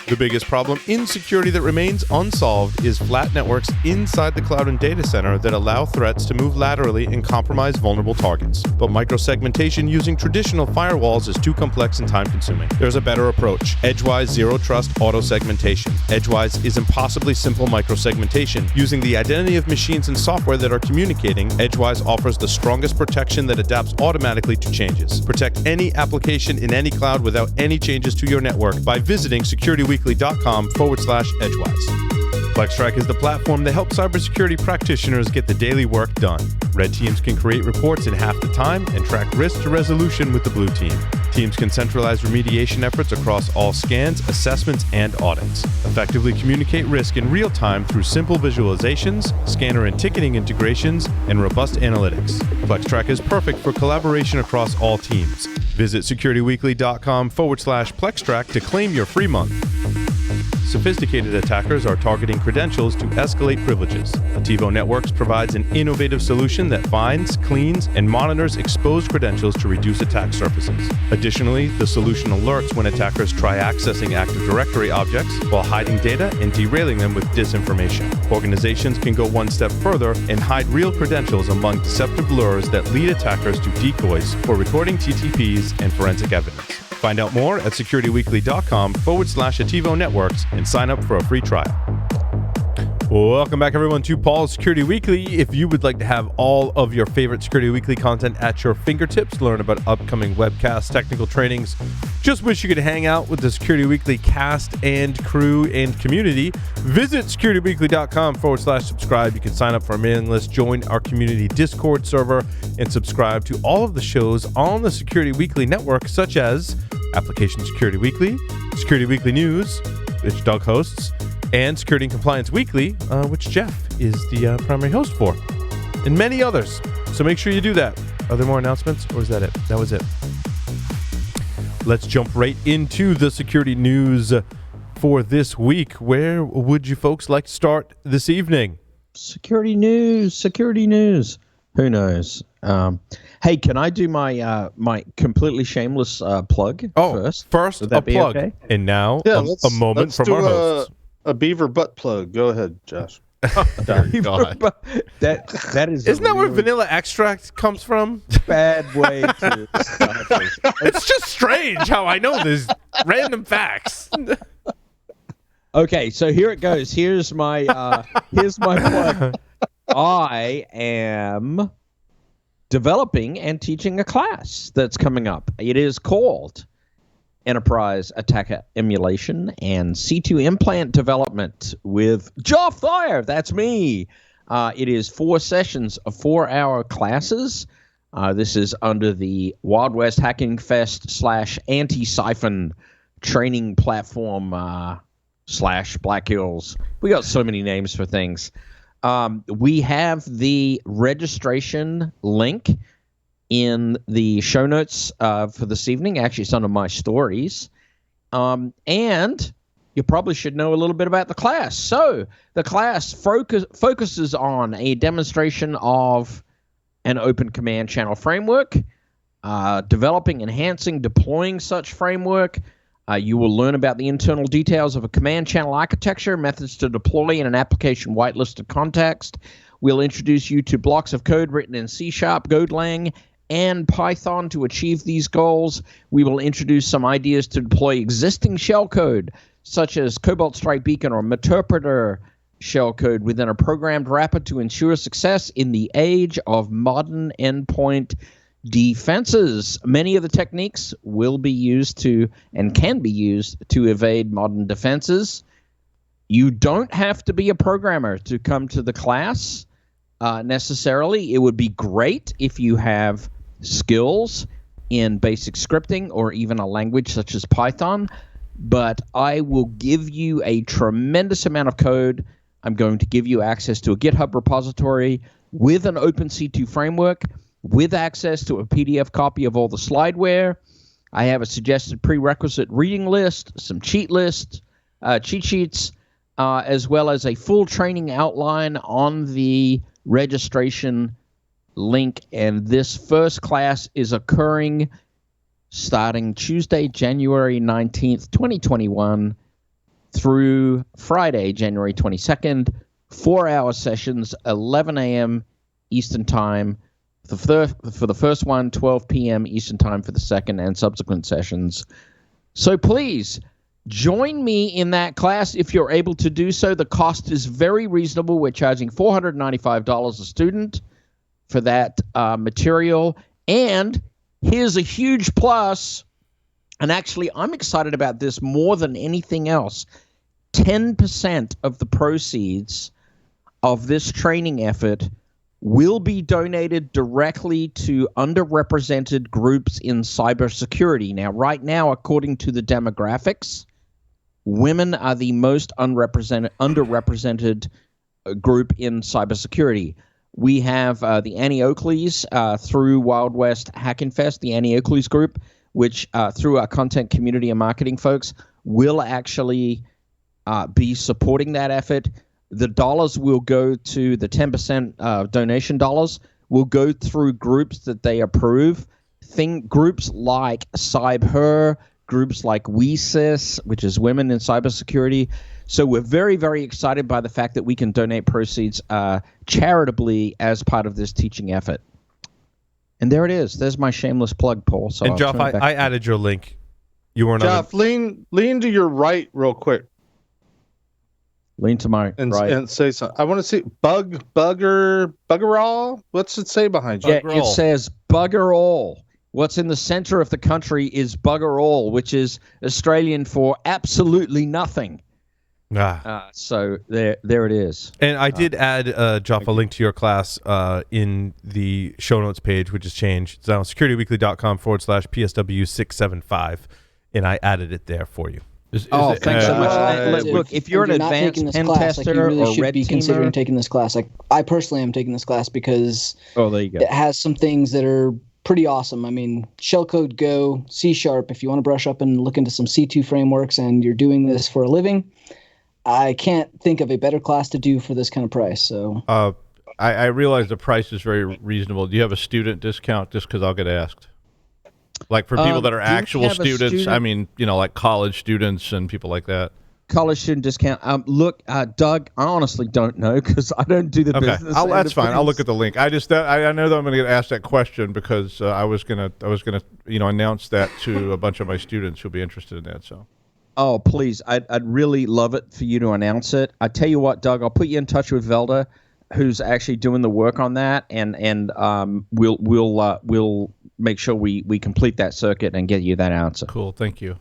The biggest problem in security that remains unsolved is flat networks inside the cloud and data center that allow threats to move laterally and compromise vulnerable targets. But microsegmentation using traditional firewalls is too complex and time-consuming. There's a better approach: Edgewise Zero Trust Auto Segmentation. Edgewise is impossibly simple microsegmentation. Using the identity of machines and software that are communicating, Edgewise offers the strongest protection that adapts automatically to changes. Protect any application in any cloud without any changes to your network by visiting securityweekly.com/Edgewise. FlexTrack is the platform that helps cybersecurity practitioners get the daily work done. Red teams can create reports in half the time and track risk to resolution with the blue team. Teams can centralize remediation efforts across all scans, assessments, and audits. Effectively communicate risk in real time through simple visualizations, scanner and ticketing integrations, and robust analytics. FlexTrack is perfect for collaboration across all teams. Visit securityweekly.com/FlexTrack to claim your free month. Sophisticated attackers are targeting credentials to escalate privileges. Ativo Networks provides an innovative solution that finds, cleans, and monitors exposed credentials to reduce attack surfaces. Additionally, the solution alerts when attackers try accessing Active Directory objects while hiding data and derailing them with disinformation. Organizations can go one step further and hide real credentials among deceptive lures that lead attackers to decoys for recording TTPs and forensic evidence. Find out more at securityweekly.com/Ativo Networks and sign up for a free trial. Welcome back, everyone, to Paul's Security Weekly. If you would like to have all of your favorite Security Weekly content at your fingertips, learn about upcoming webcasts, technical trainings, just wish you could hang out with the Security Weekly cast and crew and community, visit securityweekly.com/subscribe. You can sign up for our mailing list, join our community Discord server, and subscribe to all of the shows on the Security Weekly network, such as Application Security Weekly, Security Weekly News, which Doug hosts, and Security and Compliance Weekly, which Jeff is the primary host for, and many others. So make sure you do that. Are there more announcements, or is that it? That was it. Let's jump right into the security news for this week. Where would you folks like to start this evening? Security news. Who knows? Hey, can I do my my completely shameless plug first? First a plug, okay? And now a moment from our hosts. A beaver butt plug. Go ahead, Josh. God. That is. Isn't that where vanilla extract comes from? Bad way to start this. It's just strange how I know these random facts. Okay, so here it goes. Here's my plug. I am developing and teaching a class that's coming up. It is called Enterprise Attacker Emulation and C2 Implant Development with Joff there. That's me. It is 4 sessions of 4-hour classes. This is under the Wild West Hacking Fest / Anti-Siphon training platform / Black Hills. We got so many names for things. We have the registration link in the show notes for this evening. Actually, it's under my stories. And you probably should know a little bit about the class. So the class focuses on a demonstration of an open command channel framework, developing, enhancing, deploying such framework. You will learn about the internal details of a command channel architecture, methods to deploy in an application whitelisted context. We'll introduce you to blocks of code written in C#, Golang, and Python to achieve these goals. We will introduce some ideas to deploy existing shellcode, such as Cobalt Strike Beacon or Meterpreter shellcode within a programmed wrapper to ensure success in the age of modern endpoint defenses. Many of the techniques will be used to and can be used to evade modern defenses. You don't have to be a programmer to come to the class necessarily. It would be great if you have skills in basic scripting or even a language such as Python, but I will give you a tremendous amount of code. I'm going to give you access to a GitHub repository with an OpenC2 framework, with access to a PDF copy of all the slideware. I have a suggested prerequisite reading list, some cheat sheets, as well as a full training outline on the registration link. And this first class is occurring starting Tuesday, January 19th, 2021 through Friday, January 22nd, 4-hour sessions, 11 a.m. Eastern Time. For the first one, 12 p.m. Eastern Time for the second and subsequent sessions. So please join me in that class if you're able to do so. The cost is very reasonable. We're charging $495 a student for that material. And here's a huge plus. And actually, I'm excited about this more than anything else. 10% of the proceeds of this training effort will be donated directly to underrepresented groups in cybersecurity. Now, right now, according to the demographics, women are the most underrepresented group in cybersecurity. We have the Annie Oakleys through Wild West Hacking Fest, the Annie Oakleys group, which through our content community and marketing folks will actually be supporting that effort. The dollars will go to the 10% donation dollars will go through groups that they approve. Groups like CyberHer, groups like WeSys, which is Women in Cybersecurity. So we're very, very excited by the fact that we can donate proceeds charitably as part of this teaching effort. And there it is. There's my shameless plug, Paul. So and Joff, I added your link. You weren't Joff, lean to your right real quick. Lean to my right. And say something. I want to see bugger all. What's it say behind you? Yeah, it says bugger all. What's in the center of the country is bugger all, which is Australian for absolutely nothing. So there it is. And I did add, Joff, a link to your class in the show notes page, which has changed. It's now securityweekly.com/PSW675, and I added it there for you. Thanks so much. Look, if you're an advanced pen tester or red teamer, considering taking this class. Like, I personally am taking this class because there you go. It has some things that are pretty awesome. I mean, shellcode Go, C#, if you want to brush up and look into some C2 frameworks and you're doing this for a living, I can't think of a better class to do for this kind of price. So I realize the price is very reasonable. Do you have a student discount just because I'll get asked? Like for people that are actual students, I mean, like college students and people like that. College student discount. Look, Doug, I honestly don't know because I don't do the business. That's fine. I'll look at the link. I know that I'm going to get asked that question because I was gonna announce that to a bunch of my students who'll be interested in that. So. Oh, please! I'd really love it for you to announce it. I tell you what, Doug, I'll put you in touch with Velda, who's actually doing the work on that, and we'll make sure we complete that circuit and get you that answer. Cool. Thank you.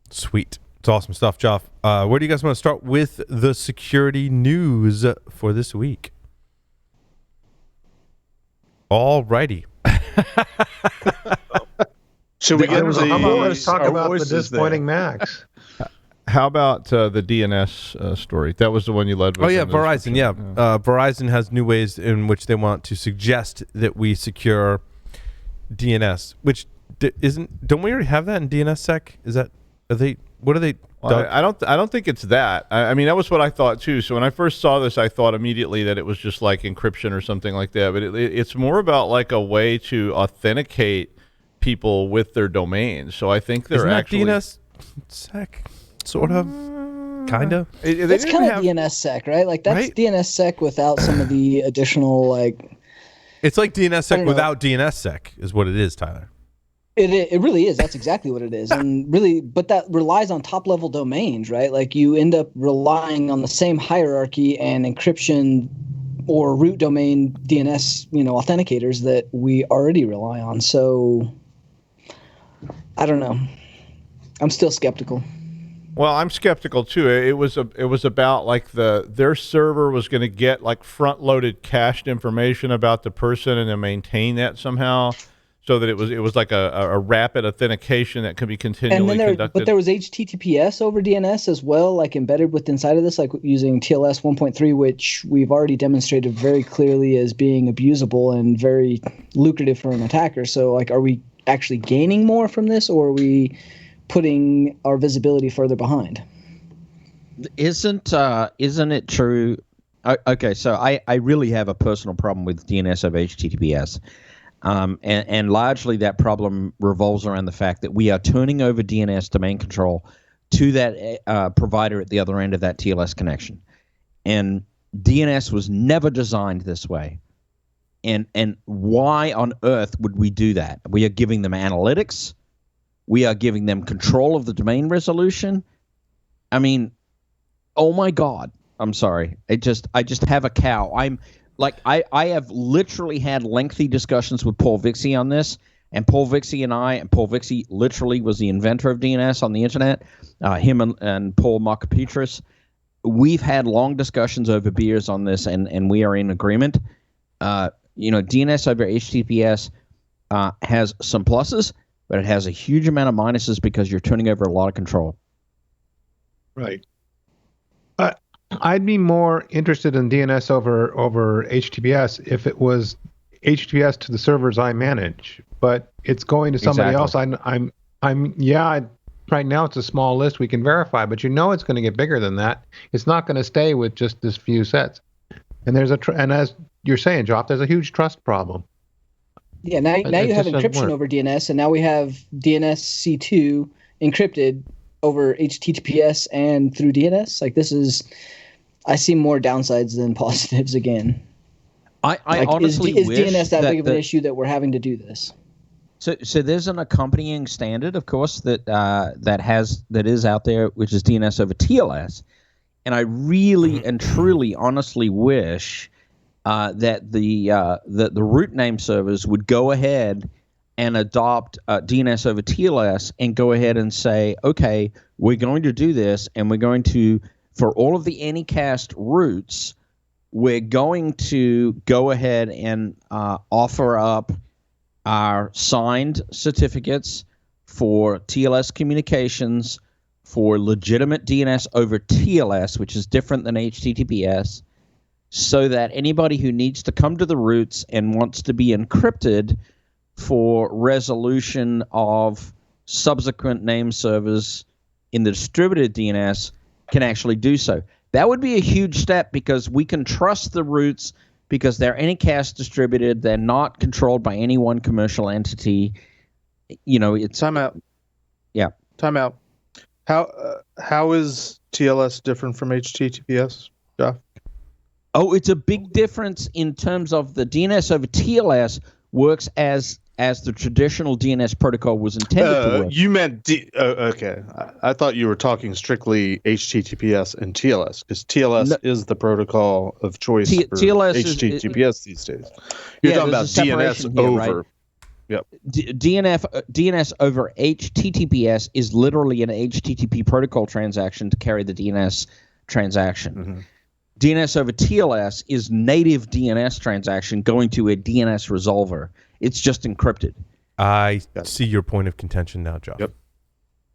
Sweet. It's awesome stuff, Joff. Where do you guys want to start with the security news for this week? All righty. Should we get let's talk about the disappointing Macs. How about the DNS story? That was the one you led with. Oh, yeah, Verizon. Yeah. Verizon has new ways in which they want to suggest that we secure DNS, which don't we already have that in DNSSEC? What are they? Well, I don't think it's that. I mean, that was what I thought too. So when I first saw this, I thought immediately that it was just like encryption or something like that. But it's more about like a way to authenticate people with their domains. So I think they're actually DNSSEC, sort of, kind of. That's kind of DNSSEC, right? Like that's right? DNSSEC without some of the additional like. It's like DNSSEC without DNSSEC is what it is, Tyler. It really is. That's exactly what it is. And really, but that relies on top level domains, right? Like you end up relying on the same hierarchy and encryption or root domain DNS, authenticators that we already rely on. So I don't know. I'm still skeptical. Well, I'm skeptical too. It was about like their server was going to get like front loaded cached information about the person and then maintain that somehow. So that it was like a rapid authentication that could be continually conducted. But there was HTTPS over DNS as well, like embedded with inside of this, like using TLS 1.3, which we've already demonstrated very clearly as being abusable and very lucrative for an attacker. So, like, are we actually gaining more from this, or are we putting our visibility further behind? Isn't it true? Okay, so I really have a personal problem with DNS over HTTPS. And largely that problem revolves around the fact that we are turning over DNS domain control to that provider at the other end of that TLS connection. And DNS was never designed this way. And why on earth would we do that? We are giving them analytics. We are giving them control of the domain resolution. I mean, oh my God. I'm sorry. I just have a cow. I have literally had lengthy discussions with Paul Vixie on this, and Paul Vixie literally was the inventor of DNS on the internet, him and Paul Markopetris. We've had long discussions over beers on this, and we are in agreement. DNS over HTTPS has some pluses, but it has a huge amount of minuses because you're turning over a lot of control. Right. I'd be more interested in DNS over HTTPS if it was HTTPS to the servers I manage, but it's going to somebody else. Right now it's a small list we can verify, but it's going to get bigger than that. It's not going to stay with just this few sets. And and as you're saying, Joff, there's a huge trust problem. Yeah, now you have encryption over DNS, and now we have DNS C2 encrypted over HTTPS and through DNS. I see more downsides than positives again. I honestly is wish DNS that big of an issue that we're having to do this? So there's an accompanying standard, of course, that is out there, which is DNS over TLS, and I really and truly, honestly wish that the root name servers would go ahead and adopt DNS over TLS and go ahead and say, okay, we're going to do this, and we're going to, for all of the Anycast routes, we're going to go ahead and offer up our signed certificates for TLS communications for legitimate DNS over TLS, which is different than HTTPS, so that anybody who needs to come to the routes and wants to be encrypted for resolution of subsequent name servers in the distributed DNS can actually do so. That would be a huge step because we can trust the routes because they're Anycast distributed. They're not controlled by any one commercial entity. It's time out. Yeah. Time out. How is TLS different from HTTPS, Joff? Oh, it's a big difference in terms of the DNS over TLS works as the traditional DNS protocol was intended to work. You meant okay. I thought you were talking strictly HTTPS and TLS because TLS is the protocol of choice for TLS HTTPS these days. You're talking about DNS over. Right? Yep. DNS over HTTPS is literally an HTTP protocol transaction to carry the DNS transaction. Mm-hmm. DNS over TLS is native DNS transaction going to a DNS resolver. It's just encrypted. I see your point of contention now, Joff. Yep.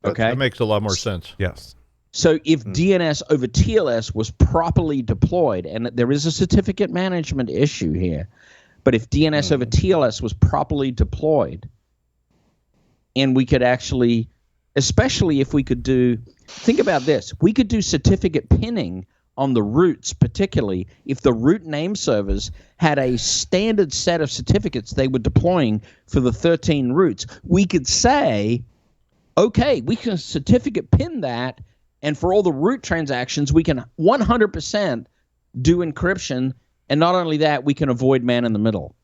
Okay. That makes a lot more sense. Yes. So if DNS over TLS was properly deployed, and there is a certificate management issue here, but if DNS over TLS was properly deployed, and we could actually, especially if we could think about this, we could do certificate pinning on the routes, particularly if the root name servers had a standard set of certificates they were deploying for the 13 routes. We could say, okay, we can certificate pin that, and for all the root transactions, we can 100% do encryption, and not only that, we can avoid man in the middle.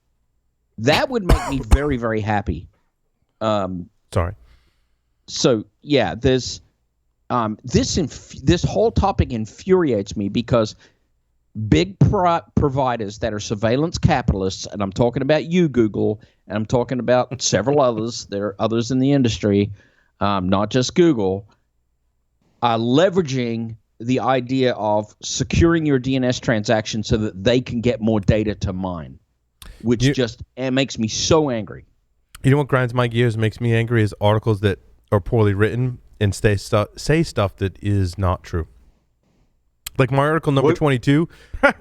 That would make me very, very happy. Sorry. So, yeah, there's... This whole topic infuriates me because big providers that are surveillance capitalists, and I'm talking about you, Google, and I'm talking about several others. There are others in the industry, not just Google, are leveraging the idea of securing your DNS transaction so that they can get more data to mine, which it makes me so angry. You know what grinds my gears, makes me angry, is articles that are poorly written and say stuff that is not true. Like my article number 22.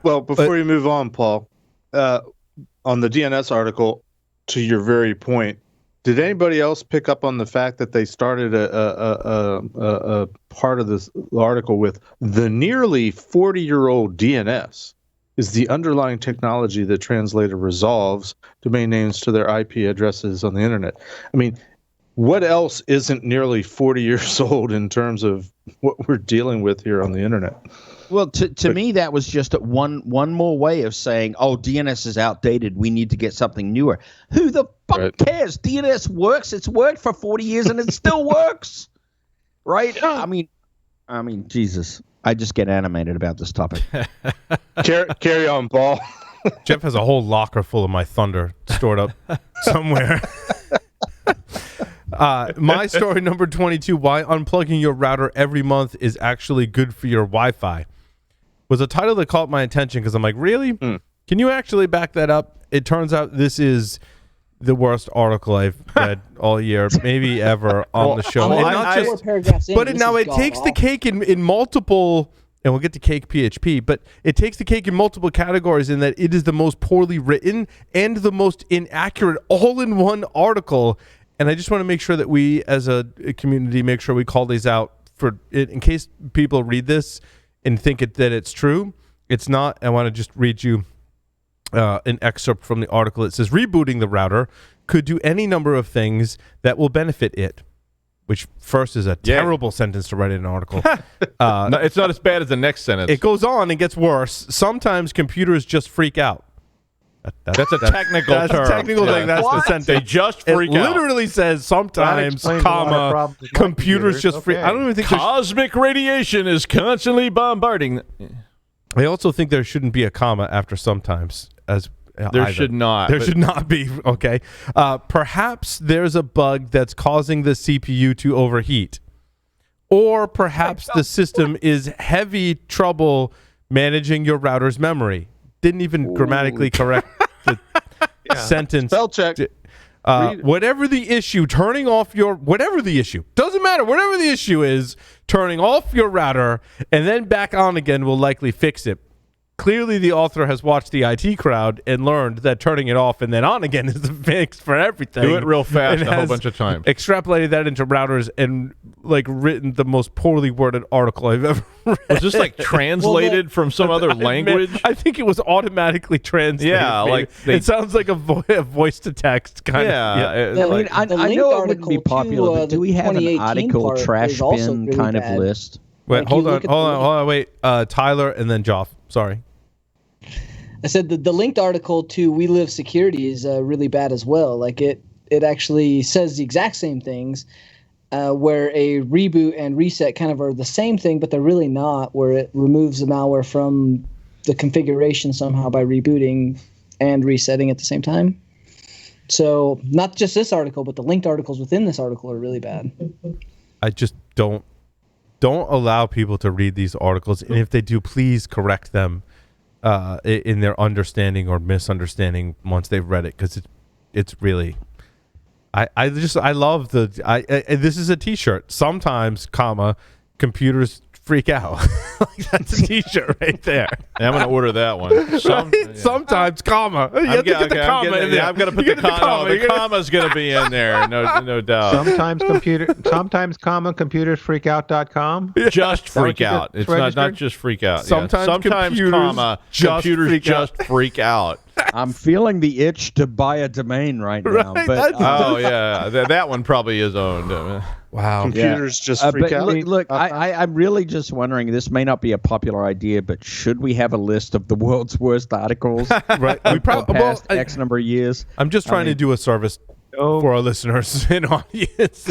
Well, before you move on, Paul, on the DNS article, to your very point, did anybody else pick up on the fact that they started a part of this article with the nearly 40-year-old DNS is the underlying technology that translator resolves domain names to their IP addresses on the internet? I mean, what else isn't nearly 40 years old in terms of what we're dealing with here on the internet? Well, to me, that was just one more way of saying, oh, DNS is outdated. We need to get something newer. Who the fuck cares? DNS works. It's worked for 40 years and it still works. Right? I mean, Jesus. I just get animated about this topic. Carry on, Paul. Jeff has a whole locker full of my thunder stored up somewhere. My story number 22, why unplugging your router every month is actually good for your Wi-Fi, was a title that caught my attention because I'm like, really? Can you actually back that up? It turns out this is the worst article I've read all year, maybe ever on the show. It takes the cake in multiple, and we'll get to cake PHP, but it takes the cake in multiple categories in that it is the most poorly written and the most inaccurate all-in-one article. And I just want to make sure that we, as a community, make sure we call these out for it in case people read this and think that it's true. It's not. I want to just read you an excerpt from the article. It says, rebooting the router could do any number of things that will benefit it, which first is a terrible sentence to write in an article. No, it's not as bad as the next sentence. It goes on and gets worse. Sometimes computers just freak out. That's a technical term. That's a technical thing. That's the sentence. They just freak out. It literally says sometimes, comma, computers just freak. I don't even think cosmic radiation is constantly bombarding. I also think there shouldn't be a comma after sometimes. There should not. There should not be. Okay. Perhaps there's a bug that's causing the CPU to overheat, or perhaps the system is heavy trouble managing your router's memory. Didn't even grammatically correct the sentence. Spell check. Whatever the issue, whatever the issue, doesn't matter. Whatever the issue is, turning off your router and then back on again will likely fix it. Clearly, the author has watched the IT crowd and learned that turning it off and then on again is the fix for everything. Do it real fast a whole bunch of times. Extrapolated that into routers and written the most poorly worded article I've ever read. Was this translated from some other language? I think it was automatically translated. Yeah, it sounds like a voice to text kind of. Yeah, I know it wouldn't be popular, but do we have an article trash bin kind of list? Wait, hold on. Wait, Tyler and then Joff. Sorry. I said the linked article to We Live Security is really bad as well. It actually says the exact same things, where a reboot and reset kind of are the same thing, but they're really not, where it removes the malware from the configuration somehow by rebooting and resetting at the same time. So not just this article, but the linked articles within this article are really bad. I just don't allow people to read these articles, and if they do, please correct them in their understanding or misunderstanding once they've read it, because it's really I love this is a t-shirt. Sometimes, computers freak out. That's a t-shirt right there. Yeah, I'm going to order that one. Sometimes, comma. You have to get the comma in there. I'm going to put the comma. The comma's going to be in there, no doubt. Sometimes, computersfreakout.com. Just freak out. It's not just freak out. Sometimes computers just freak out. I'm feeling the itch to buy a domain right now. Right? But that one probably is owned. Wow. Computers just freak out. Look, I'm really just wondering, this may not be a popular idea, but should we have a list of the world's worst articles right. we past X number of years? I'm just trying to do a service for our listeners and audience.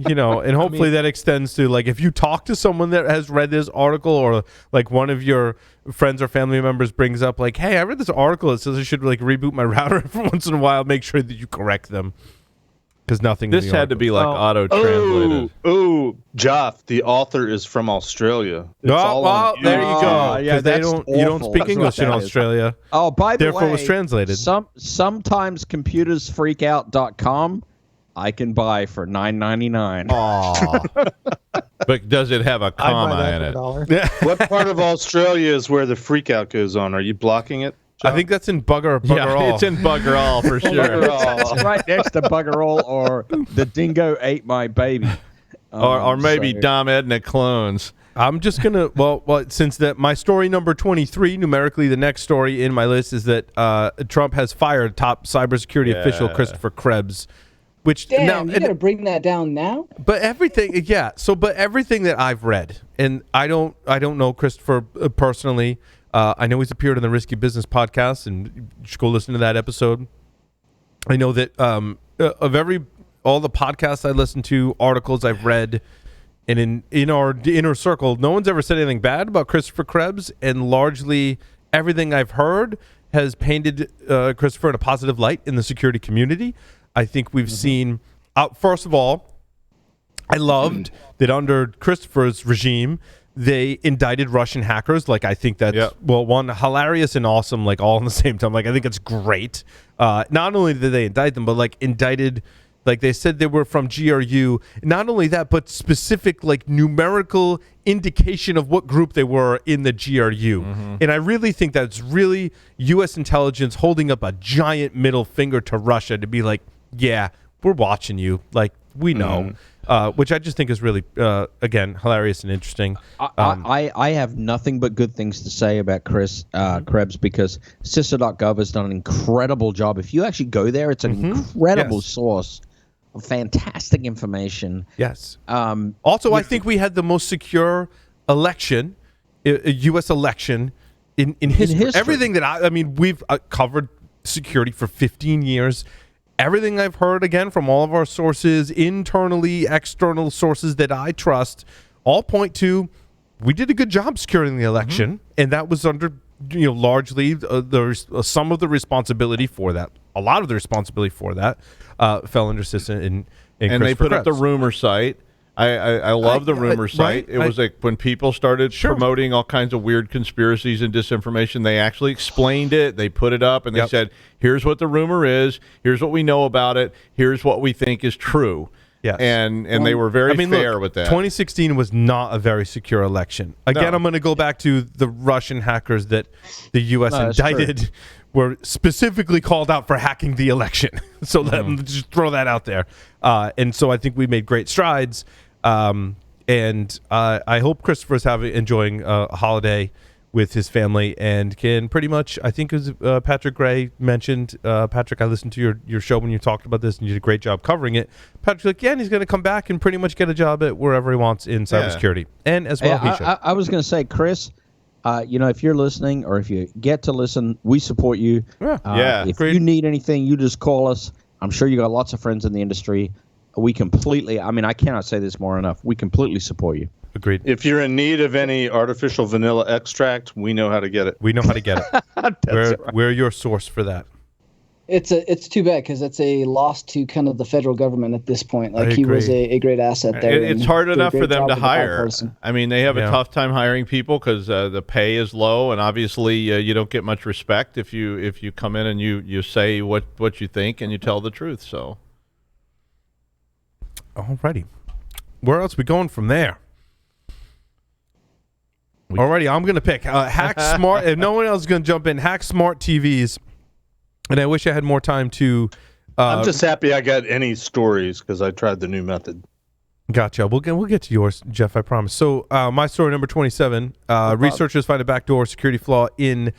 And hopefully that extends to, if you talk to someone that has read this article, or one of your friends or family members brings up hey, I read this article, it says I should reboot my router every once in a while, make sure that you correct them. Because nothing. This had to be auto-translated. Oh, Joff, the author is from Australia. There you go. Yeah, you don't speak English in Australia. Oh, by the way, therefore it was translated. Sometimes computersfreakout.com I can buy for $9.99. Aww. But does it have a comma in it? What part of Australia is where the freakout goes on? Are you blocking it, Joff? I think that's in Bugger All. It's in Bugger All for sure. It's right next to Bugger All, or the dingo ate my baby. Or maybe Dom Edna clones. I'm just going to, since my story number 23, numerically the next story in my list is that Trump has fired top cybersecurity official Christopher Krebs, Which Damn, now, you got to bring that down now. but everything, yeah. So, but everything that I've read, and I don't know Christopher personally. I know he's appeared on the Risky Business podcast, and you should go listen to that episode. I know that of all the podcasts I listen to, articles I've read, and in our inner circle, no one's ever said anything bad about Christopher Krebs, and largely everything I've heard has painted Christopher in a positive light in the security community. I think we've seen, first of all, I loved that under Christopher's regime, they indicted Russian hackers. Like, I think that's, well, one, hilarious and awesome, like, all in the same time. Like, I think it's great. Not only did they indict them, but, like, indicted, like, they said they were from GRU. Not only that, but specific, like, numerical indication of what group they were in the GRU. And I really think that's really U.S. intelligence holding up a giant middle finger to Russia to be like, yeah, we're watching you. Like, we know. Which I just think is really, again, hilarious and interesting. I have nothing but good things to say about Chris Krebs, because CISA.gov has done an incredible job. If you actually go there, it's an incredible source of fantastic information. Yes. Also, I think we had the most secure election, a U.S. election in history. Everything that I mean, we've covered security for 15 years. Everything I've heard, again, from all of our sources, internally, external sources that I trust, all point to we did a good job securing the election, and that was under, largely some of the responsibility for that. A lot of the responsibility for that fell under CISA and they put up the Krebs. rumor site. I love the rumor site. It was like when people started promoting all kinds of weird conspiracies and disinformation, they actually explained it. They put it up and they said, here's what the rumor is. Here's what we know about it. Here's what we think is true. Yes. And they were very fair with that. 2016 was not a very secure election. Again, I'm going to go back to the Russian hackers that the U.S. indicted were specifically called out for hacking the election. So let me just throw that out there. And so I think we made great strides. And I hope Christopher's enjoying a holiday with his family and can pretty much, I think as Patrick Gray mentioned, Patrick, I listened to your show when you talked about this and you did a great job covering it. Patrick's like, yeah, and he's going to come back and pretty much get a job at wherever he wants in cybersecurity. And as well, he should. I was going to say, Chris, if you're listening or if you get to listen, we support you. If you need anything, you just call us. I'm sure you got lots of friends in the industry. We completely, I cannot say this more enough. We completely support you. Agreed. If you're in need of any artificial vanilla extract, we know how to get it. We know how to get it. We're your source for that. It's too bad because it's a loss to kind of the federal government at this point. Like, he was a great asset there. It's hard enough for them to hire. They have a tough time hiring people because the pay is low, and obviously you don't get much respect if you come in and you say what you think and you tell the truth. So. Alrighty. Where else are we going from there? Alrighty, I'm going to pick hack smart. If no one else is going to jump in, hack smart TVs. And I wish I had more time to. I'm just happy I got any stories because I tried the new method. Gotcha. We'll get to yours, Jeff, I promise. So my story number 27, researchers find a backdoor security flaw in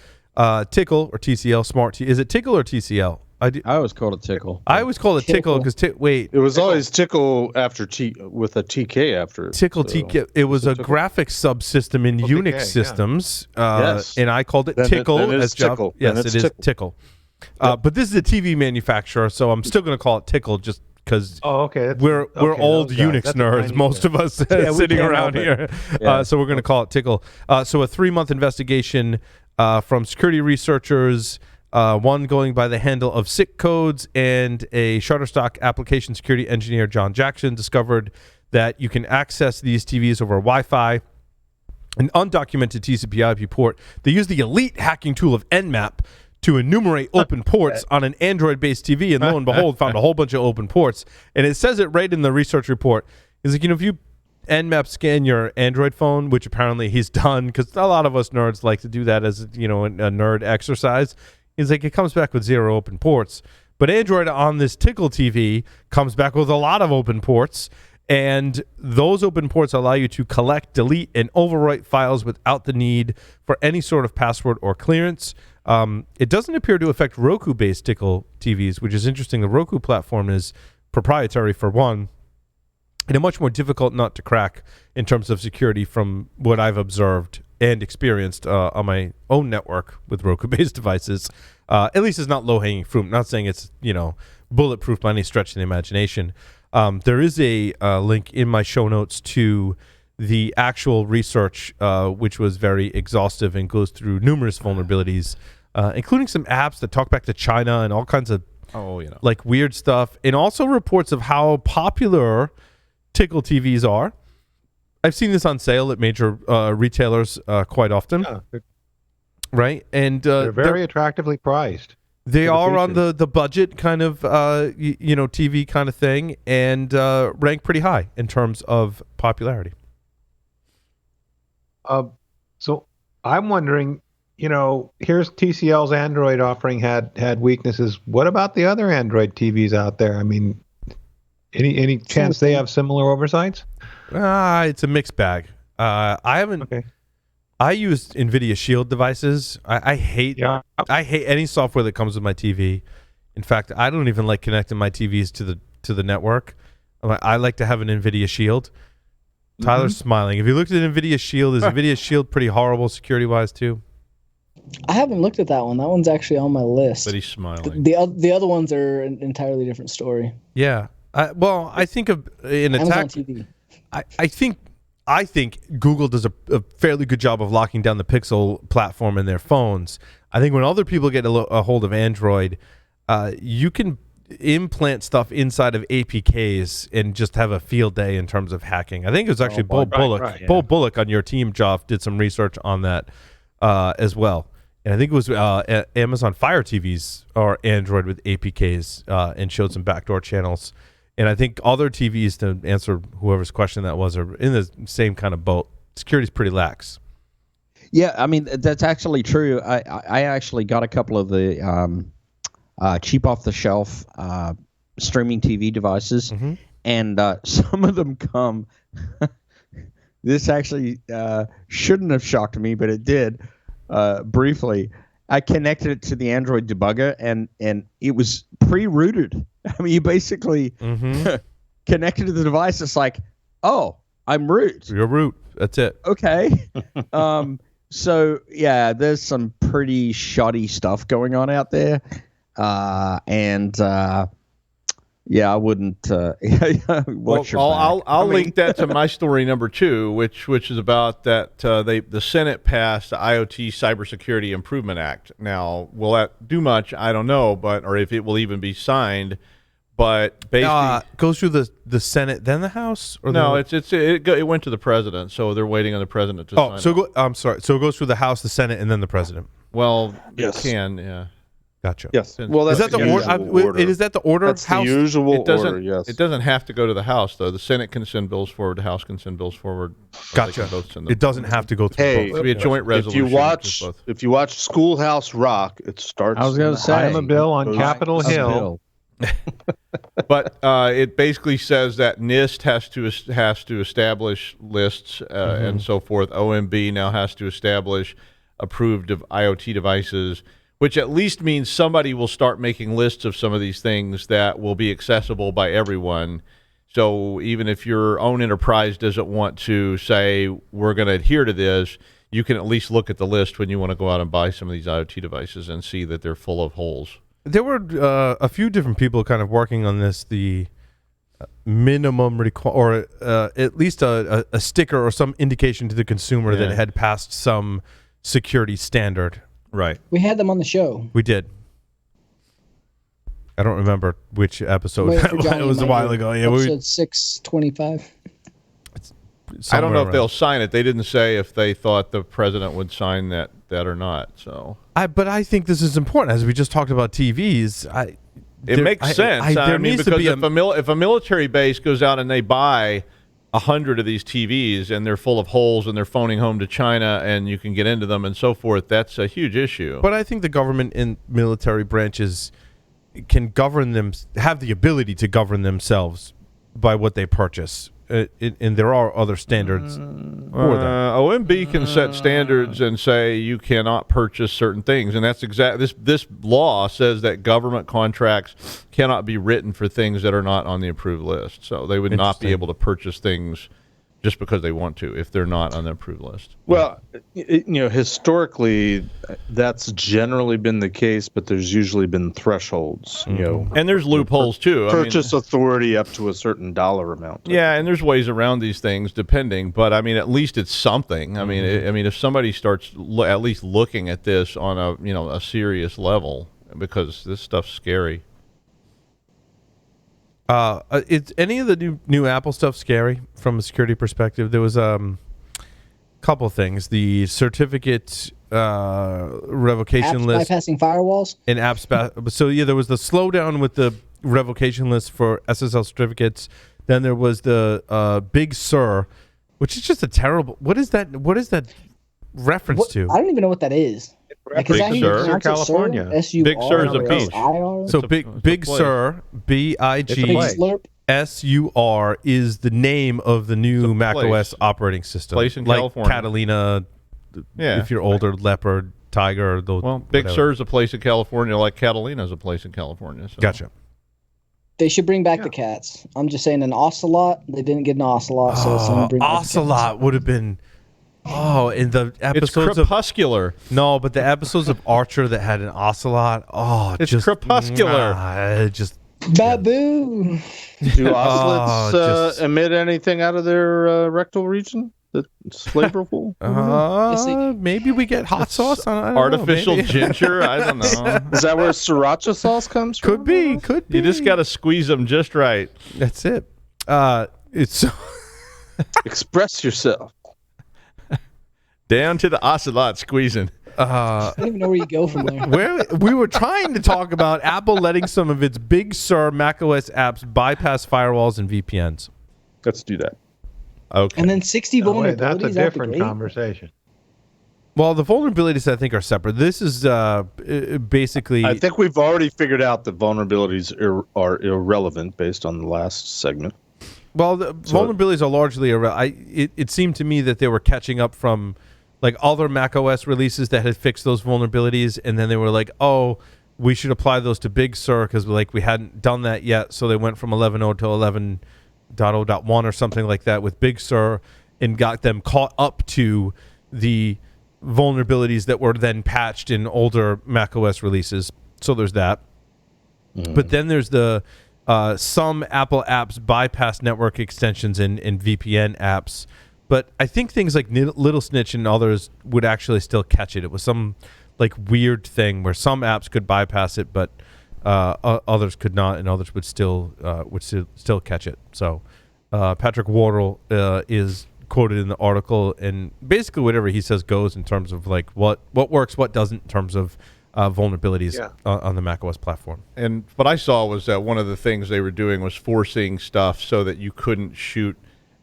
Tickle or TCL smart. Is it Tickle or TCL? I always called it Tickle. I always called it Tickle because wait. It was always Tickle after with a TK after it. Tickle TK. It was a graphics subsystem in Unix systems. Yes. And I called it Tickle. Then it's Tickle. Yes, it is Tickle. But this is a TV manufacturer, so I'm still going to call it Tickle just because we're old Unix nerds, most of us sitting around here. So we're going to call it Tickle. So a 3-month investigation from security researchers, one going by the handle of Sick Codes, and a Shutterstock application security engineer, John Jackson, discovered that you can access these TVs over Wi-Fi, an undocumented TCP/IP port. They use the elite hacking tool of Nmap to enumerate open ports on an Android-based TV, and lo and behold, found a whole bunch of open ports. And it says it right in the research report. It's like, if you Nmap scan your Android phone, which apparently he's done, because a lot of us nerds like to do that as, a nerd exercise. He's like, it comes back with 0 open ports. But Android on this Tickle TV comes back with a lot of open ports, and those open ports allow you to collect, delete, and overwrite files without the need for any sort of password or clearance. It doesn't appear to affect Roku-based Tickle TVs, which is interesting. The Roku platform is proprietary for one, and a much more difficult nut to crack in terms of security from what I've observed and experienced on my own network with Roku-based devices. At least it's not low-hanging fruit. I'm not saying it's, bulletproof by any stretch of the imagination. There is a link in my show notes to the actual research, which was very exhaustive and goes through numerous vulnerabilities, including some apps that talk back to China and all kinds of like weird stuff, and also reports of how popular Tickle TVs are. I've seen this on sale at major retailers quite often, right? And they're very attractively priced. They are on the budget kind of TV kind of thing, and rank pretty high in terms of popularity. So I'm wondering, here's TCL's Android offering had weaknesses. What about the other Android TVs out there? I mean, any chance they have similar oversights? It's a mixed bag. I haven't. Okay. I use NVIDIA Shield devices. I hate any software that comes with my TV. In fact, I don't even like connecting my TVs to the network. I like to have an NVIDIA Shield. Tyler's smiling. If you looked at NVIDIA Shield, is NVIDIA Shield pretty horrible security-wise too? I haven't looked at that one. That one's actually on my list. But he's smiling. The other ones are an entirely different story. Yeah. I think of an Amazon attack. TV. I think Google does a fairly good job of locking down the Pixel platform in their phones. I think when other people get a hold of Android, you can implant stuff inside of APKs and just have a field day in terms of hacking. I think it was actually Bo Bullock. Right, yeah. Bo Bullock on your team, Joff, did some research on that as well. And I think it was Amazon Fire TVs are Android with APKs and showed some backdoor channels. And I think other TVs, to answer whoever's question that was, are in the same kind of boat. Security's pretty lax. Yeah, I mean, that's actually true. I actually got a couple of the cheap off-the-shelf streaming TV devices, and some of them come – this actually shouldn't have shocked me, but it did briefly. I connected it to the Android debugger, and it was pre-rooted. I mean, you basically connected to the device. It's like, oh, I'm root. You're root. That's it. Okay. So, yeah, there's some pretty shoddy stuff going on out there. Yeah, I wouldn't. I'll link that to my story number 2, which is about that the Senate passed the IoT Cybersecurity Improvement Act. Now, will that do much? I don't know, or if it will even be signed. But basically, goes through the Senate, then the House, or no? It went to the president, so they're waiting on the president to sign. I'm sorry. So it goes through the House, the Senate, and then the president. Well, yes. It can, yeah. Gotcha. Yes. Well, that's is that the order? Is that the order? That's House? the usual order. Yes. It doesn't have to go to the House, though. The Senate can send bills forward. The House can send bills forward. Gotcha. It doesn't have to go through both. It would be a joint resolution. If you watch Schoolhouse Rock, it starts. I was going to say, I'm a bill on Capitol Hill. But it basically says that NIST has to establish lists and so forth. OMB now has to establish approved of IoT devices, which at least means somebody will start making lists of some of these things that will be accessible by everyone. So even if your own enterprise doesn't want to say, we're going to adhere to this, you can at least look at the list when you want to go out and buy some of these IoT devices and see that they're full of holes. There were a few different people kind of working on this, the minimum or at least a sticker or some indication to the consumer that it had passed some security standard. Right. We had them on the show. We did. I don't remember which episode. It was a while ago. Yeah, episode 625. I don't know if they'll sign it. They didn't say if they thought the president would sign that or not. So, but I think this is important, as we just talked about TVs. It makes sense. I mean, because if a military base goes out and they buy 100 of these TVs and they're full of holes and they're phoning home to China and you can get into them and so forth, that's a huge issue. But I think the government and military branches can govern them, have the ability to govern themselves by what they purchase. And there are other standards OMB can set standards and say you cannot purchase certain things, and that's this law says that government contracts cannot be written for things that are not on the approved list. So they would not be able to purchase things just because they want to if they're not on the approved list. Well, historically, that's generally been the case, but there's usually been thresholds. And there's loopholes too. Purchase authority up to a certain dollar amount. Yeah, and there's ways around these things depending, but I mean, at least it's something. I mean, if somebody starts at least looking at this on a serious level, because this stuff's scary. Is any of the new Apple stuff scary from a security perspective? There was couple things: the certificate revocation list, bypassing firewalls, and so there was the slowdown with the revocation list for SSL certificates. Then there was the Big Sur, which is just a terrible. What is that reference to? I don't even know what that is. Big Sur, California. Big Sur is a beach. So Big Sur, BIGSUR is the name of the new macOS operating system. Place in like California. Catalina, if you're older, Leopard, Tiger. Big Sur is a place in California, like Catalina is a place in California. So. Gotcha. They should bring back the cats. I'm just saying an ocelot. They didn't get an ocelot, so someone bring back ocelot would have been. Oh, in the episodes it's crepuscular. No, but the episodes of Archer that had an ocelot. Oh, it's just crepuscular. Baboon. Do ocelots emit anything out of their rectal region that's flavorful? Maybe we get hot sauce on artificial ginger. I don't know. Is that where sriracha sauce comes from? Could be. You just got to squeeze them just right. That's it. It's express yourself. Down to the ocelot squeezing. I don't even know where you go from there. We were trying to talk about Apple letting some of its Big Sur macOS apps bypass firewalls and VPNs. Let's do that. Okay. And then 60 vulnerabilities. That's a different conversation. Well, the vulnerabilities I think are separate. This is basically. I think we've already figured out that vulnerabilities are irrelevant based on the last segment. Well, the vulnerabilities are largely it seemed to me that they were catching up from like other macOS releases that had fixed those vulnerabilities, and then they were like, "Oh, we should apply those to Big Sur because we hadn't done that yet." So they went from 11.0 to 11.0.1 or something like that with Big Sur, and got them caught up to the vulnerabilities that were then patched in older macOS releases. So there's that. But then there's the some Apple apps bypass network extensions and VPN apps. But I think things like Little Snitch and others would actually still catch it. It was some like weird thing where some apps could bypass it, but others could not, and others would still catch it. So Patrick Wardle is quoted in the article, and basically whatever he says goes in terms of like what works, what doesn't in terms of vulnerabilities on the macOS platform. And what I saw was that one of the things they were doing was forcing stuff so that you couldn't shoot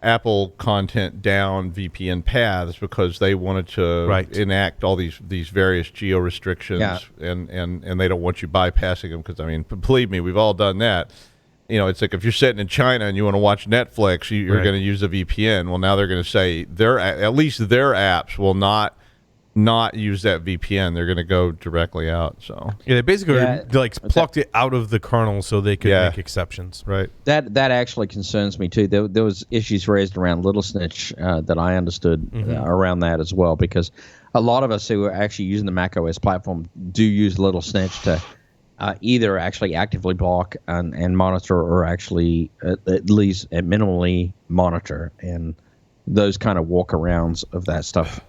Apple content down VPN paths because they wanted to enact all these various geo restrictions, and they don't want you bypassing them because, I mean, believe me, we've all done that. You know, it's like if you're sitting in China and you want to watch Netflix, you're going to use a VPN. Well, now they're going to say at least their apps will not use that VPN. They're going to go directly out. So they basically plucked it out of the kernel so they could make exceptions. Right. That actually concerns me too. There was issues raised around Little Snitch that I understood around that as well, because a lot of us who are actually using the macOS platform do use Little Snitch to either actually actively block and monitor, or actually at least minimally monitor, and those kind of walkarounds of that stuff.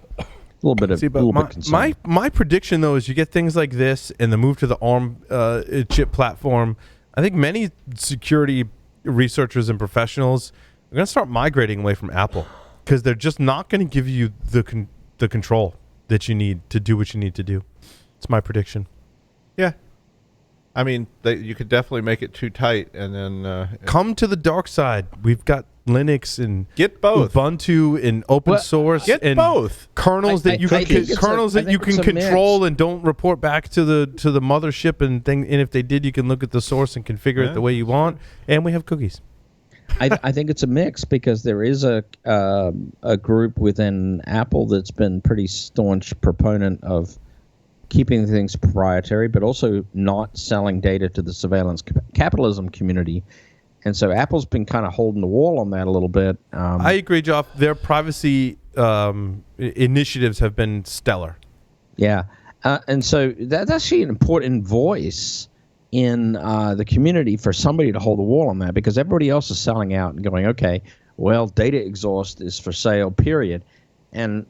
A little bit concerning. My prediction though is you get things like this and the move to the ARM chip platform. I think many security researchers and professionals are going to start migrating away from Apple because they're just not going to give you the control that you need to do what you need to do. It's my prediction. Yeah. I mean, you could definitely make it too tight, and then come to the dark side. We've got Linux and get both Ubuntu and open source and both kernels that you can control and don't report back to the mothership and thing. And if they did, you can look at the source and configure it the way you want. And we have cookies. I think it's a mix because there is a group within Apple that's been pretty staunch proponent of keeping things proprietary, but also not selling data to the surveillance capitalism community. And so Apple's been kind of holding the wall on that a little bit. I agree, Joff. Their privacy initiatives have been stellar. Yeah. And so that's actually an important voice in the community for somebody to hold the wall on that, because everybody else is selling out and going, okay, well, data exhaust is for sale, period. And,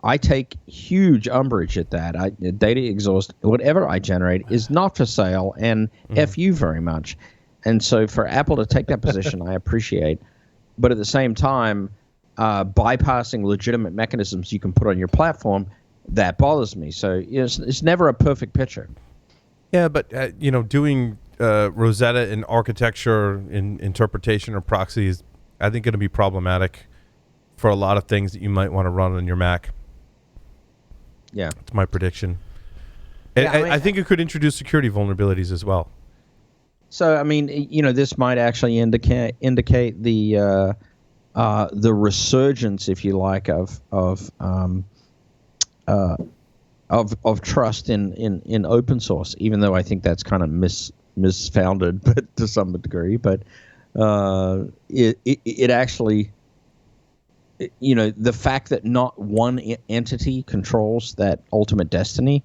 I take huge umbrage at that. Data exhaust, whatever I generate, is not for sale, and F you very much. And so for Apple to take that position, I appreciate. But at the same time, bypassing legitimate mechanisms you can put on your platform, that bothers me. So it's never a perfect picture. Yeah, but doing Rosetta in architecture, in interpretation, or proxy is, I think, going to be problematic for a lot of things that you might want to run on your Mac. Yeah, that's my prediction. And I think it could introduce security vulnerabilities as well. So, this might actually indicate the resurgence, if you like, of trust in open source, even though I think that's kind of misfounded, but to some degree. But it actually, the fact that not one entity controls that ultimate destiny,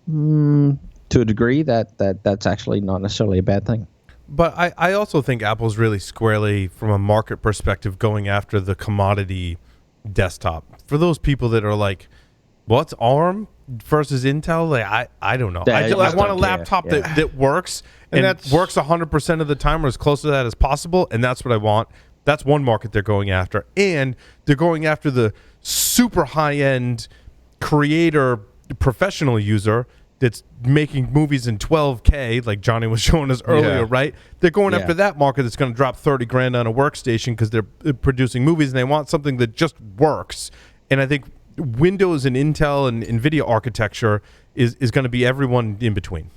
to a degree, that's actually not necessarily a bad thing. But I also think Apple's really squarely, from a market perspective, going after the commodity desktop. For those people that are like, what's ARM versus Intel? Like, I don't know. I want a laptop that works and that works 100% of the time, or as close to that as possible, and that's what I want. That's one market they're going after. And they're going after the super high-end creator, professional user that's making movies in 12K, like Johnny was showing us earlier, right? They're going after that market that's going to drop $30,000 on a workstation because they're producing movies and they want something that just works. And I think Windows and Intel and NVIDIA architecture is going to be everyone in between.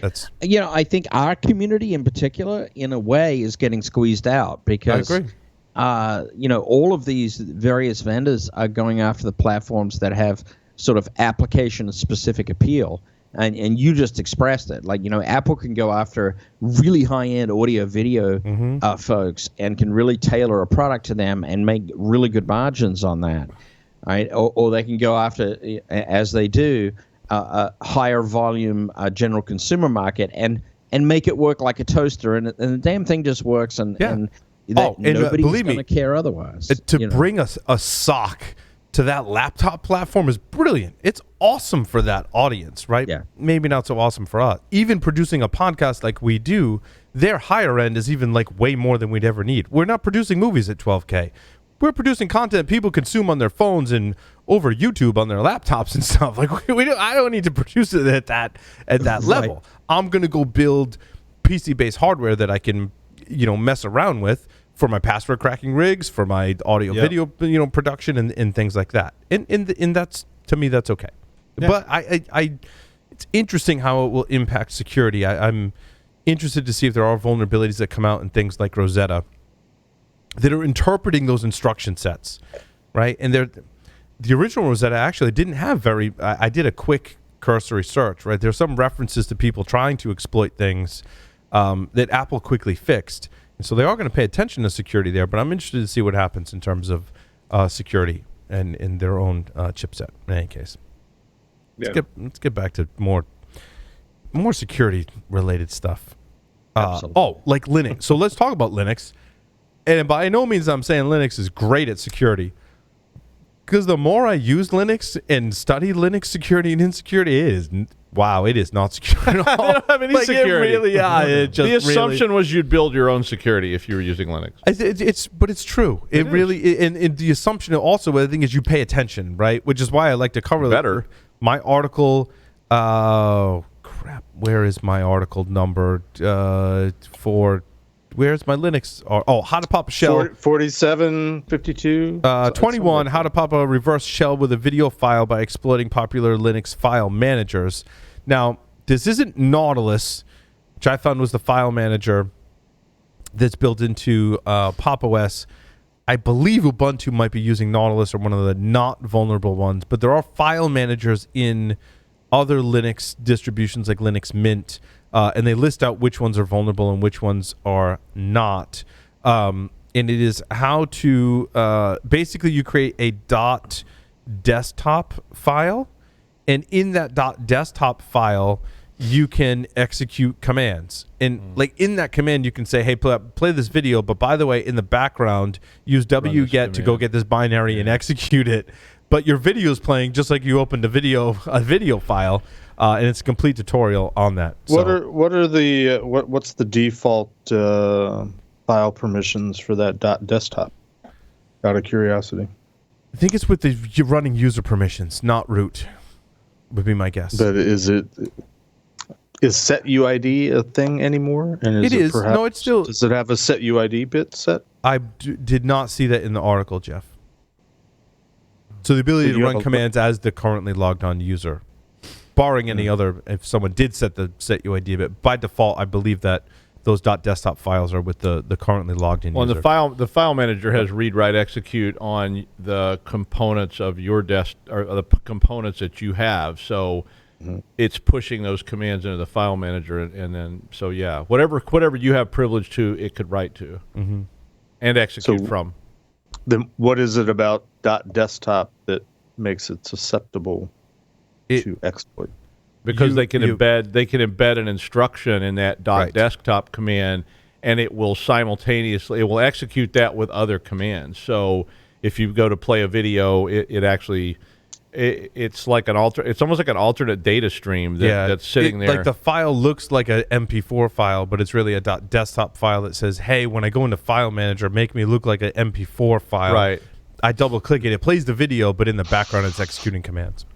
That's I think our community in particular, in a way, is getting squeezed out because I agree. All of these various vendors are going after the platforms that have sort of application-specific appeal. And you just expressed it. Like, Apple can go after really high-end audio-video folks and can really tailor a product to them and make really good margins on that. Right? Or they can go after, as they do, a higher volume general consumer market and make it work like a toaster. And the damn thing just works, and nobody's going to care otherwise. To bring a sock to that laptop platform is brilliant. It's awesome for that audience, right? Yeah. Maybe not so awesome for us. Even producing a podcast like we do, their higher end is even like way more than we'd ever need. We're not producing movies at 12K. We're producing content people consume on their phones and over YouTube on their laptops and stuff. Like I don't need to produce it at that level. I'm gonna go build PC-based hardware that I can, mess around with for my password cracking rigs, for my audio video, production and things like that. And that's, to me, that's okay. Yeah. But I it's interesting how it will impact security. I'm interested to see if there are vulnerabilities that come out in things like Rosetta that are interpreting those instruction sets, right? And the original Rosetta actually didn't have I did a quick cursory search, right? There's some references to people trying to exploit things that Apple quickly fixed. And so they are going to pay attention to security there, but I'm interested to see what happens in terms of security and in their own chipset in any case. Let's get back to more security related stuff. Like Linux. So let's talk about Linux. And by no means I'm saying Linux is great at security, because the more I use Linux and study Linux security and insecurity, it is not secure at all. They don't have any security. The assumption was you'd build your own security if you were using Linux. But it's true. It really, and the assumption also, I think, is you pay attention, right? Which is why I like to cover better. My article. Where is my article number Where's my Linux? How to pop a shell. 4752. 21. How to pop a reverse shell with a video file by exploiting popular Linux file managers. Now, this isn't Nautilus, which I found was the file manager that's built into Pop! OS. I believe Ubuntu might be using Nautilus or one of the not vulnerable ones, but there are file managers in other Linux distributions like Linux Mint, and they list out which ones are vulnerable and which ones are not. And it is how to basically you create a .desktop file, and in that .desktop file you can execute commands, and like in that command you can say, hey, play this video, but by the way, in the background use wget to go get this binary and execute it. But your video is playing just like you opened a video file, and it's a complete tutorial on that. What's the default file permissions for that .desktop? Out of curiosity. I think it's with the running user permissions, not root, would be my guess. But is set UID a thing anymore? And it is. Perhaps, no, it's still. Does it have a set UID bit set? I did not see that in the article, Jeff. So the ability to run commands as the currently logged on user, barring any other, if someone did set the set UID bit, by default, I believe that those .desktop files are with the currently logged in user. Well, the file manager has read, write, execute on the components of your or the components that you have. So it's pushing those commands into the file manager, and then so yeah, whatever you have privilege to, it could write to and execute from. Then what is it about .desktop that makes it susceptible to exploit? Because they can embed an instruction in that .desktop command, and it will execute that with other commands. So if you go to play a video, it's like it's almost like an alternate data stream that's sitting there. Like the file looks like an MP4 file, but it's really a .desktop file that says, hey, when I go into File Manager, make me look like an MP4 file. Right. I double click it. It plays the video, but in the background, it's executing commands.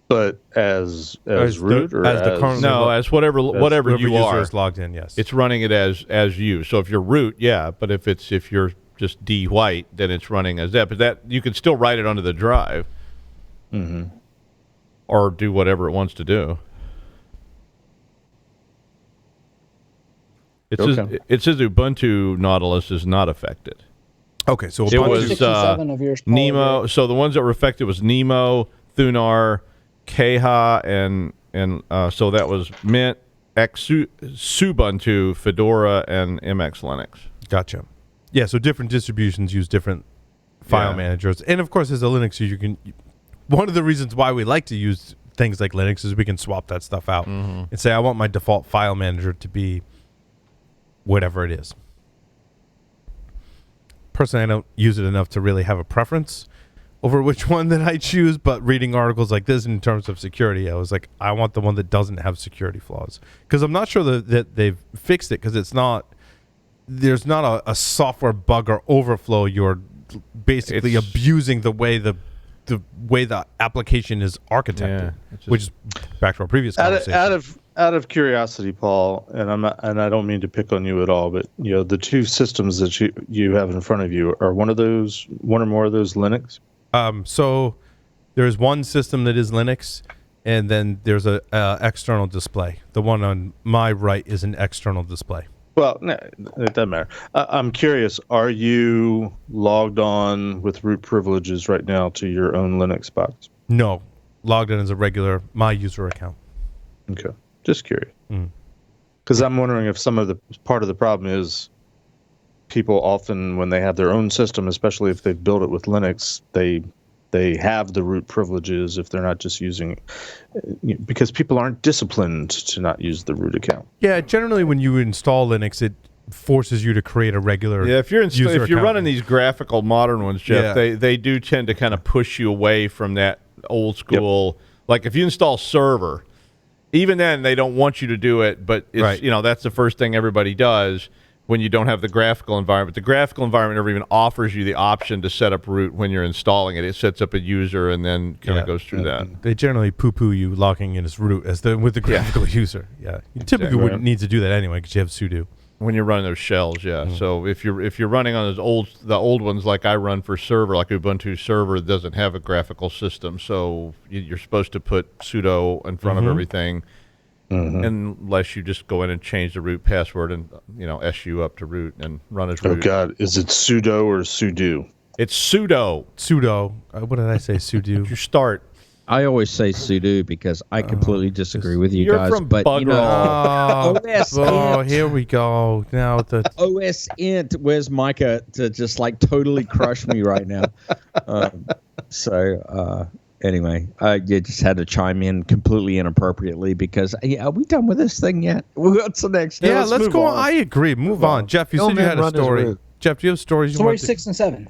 But as root or as the current as whatever you are is logged in. Yes, it's running it as you. So if you're root, yeah. But if you're just D White, then it's running as that. But that you can still write it onto the drive, or do whatever it wants to do. It says Ubuntu Nautilus is not affected. Okay, so it was 67 of yours, Nemo. So the ones that were affected was Nemo, Thunar, Keha, and so that was Mint, Xubuntu, Fedora, and MX Linux. Gotcha. Yeah, so different distributions use different file managers, and of course, as a Linux user, you can. One of the reasons why we like to use things like Linux is we can swap that stuff out and say, I want my default file manager to be whatever it is. Personally, I don't use it enough to really have a preference over which one that I choose, but reading articles like this in terms of security, I was like, I want the one that doesn't have security flaws. Because I'm not sure that they've fixed it, because there's not a software bug or overflow. You're basically abusing the way the application is architected, which is back to our previous conversation. Out of curiosity, Paul, and I don't mean to pick on you at all, but the two systems that you have in front of you are one or more of those Linux? So there's one system that is Linux, and then there's a external display. The one on my right is an external display. Well, no, it doesn't matter. I'm curious, are you logged on with root privileges right now to your own Linux box? No, logged in as a regular my user account. Okay, just curious. Because I'm wondering if part of the problem is people often, when they have their own system, especially if they've built it with Linux, they have the root privileges if they're not just using, because people aren't disciplined to not use the root account. Yeah, generally when you install Linux, it forces you to create a regular if you're running these graphical modern ones, Jeff, they do tend to kind of push you away from that old school. Yep. Like if you install server, even then they don't want you to do it, but it's that's the first thing everybody does when you don't have the graphical environment. The graphical environment never even offers you the option to set up root when you're installing it. It sets up a user and then kind of goes through that. They generally poo-poo you logging in as root with the graphical user. Yeah, you typically wouldn't need to do that anyway because you have sudo. When you're running those shells, So if you're running on the old ones like I run for server, like Ubuntu server, it doesn't have a graphical system, so you're supposed to put sudo in front of everything. unless you just go in and change the root password and SU up to root and run as root. Oh God, is it sudo or sudo? It's sudo. Sudo. What did I say? Sudo. You start. I always say sudo because I completely disagree with you You're guys. from But Oh, here we go. Now the OS int. Where's Micah to just like totally crush me right now? Anyway, you just had to chime in completely inappropriately because are we done with this thing yet? What's the next? yeah, let's move go on. I agree. Move on. Jeff, you said you had a story. Jeff, do you have stories? Story 6 and 7.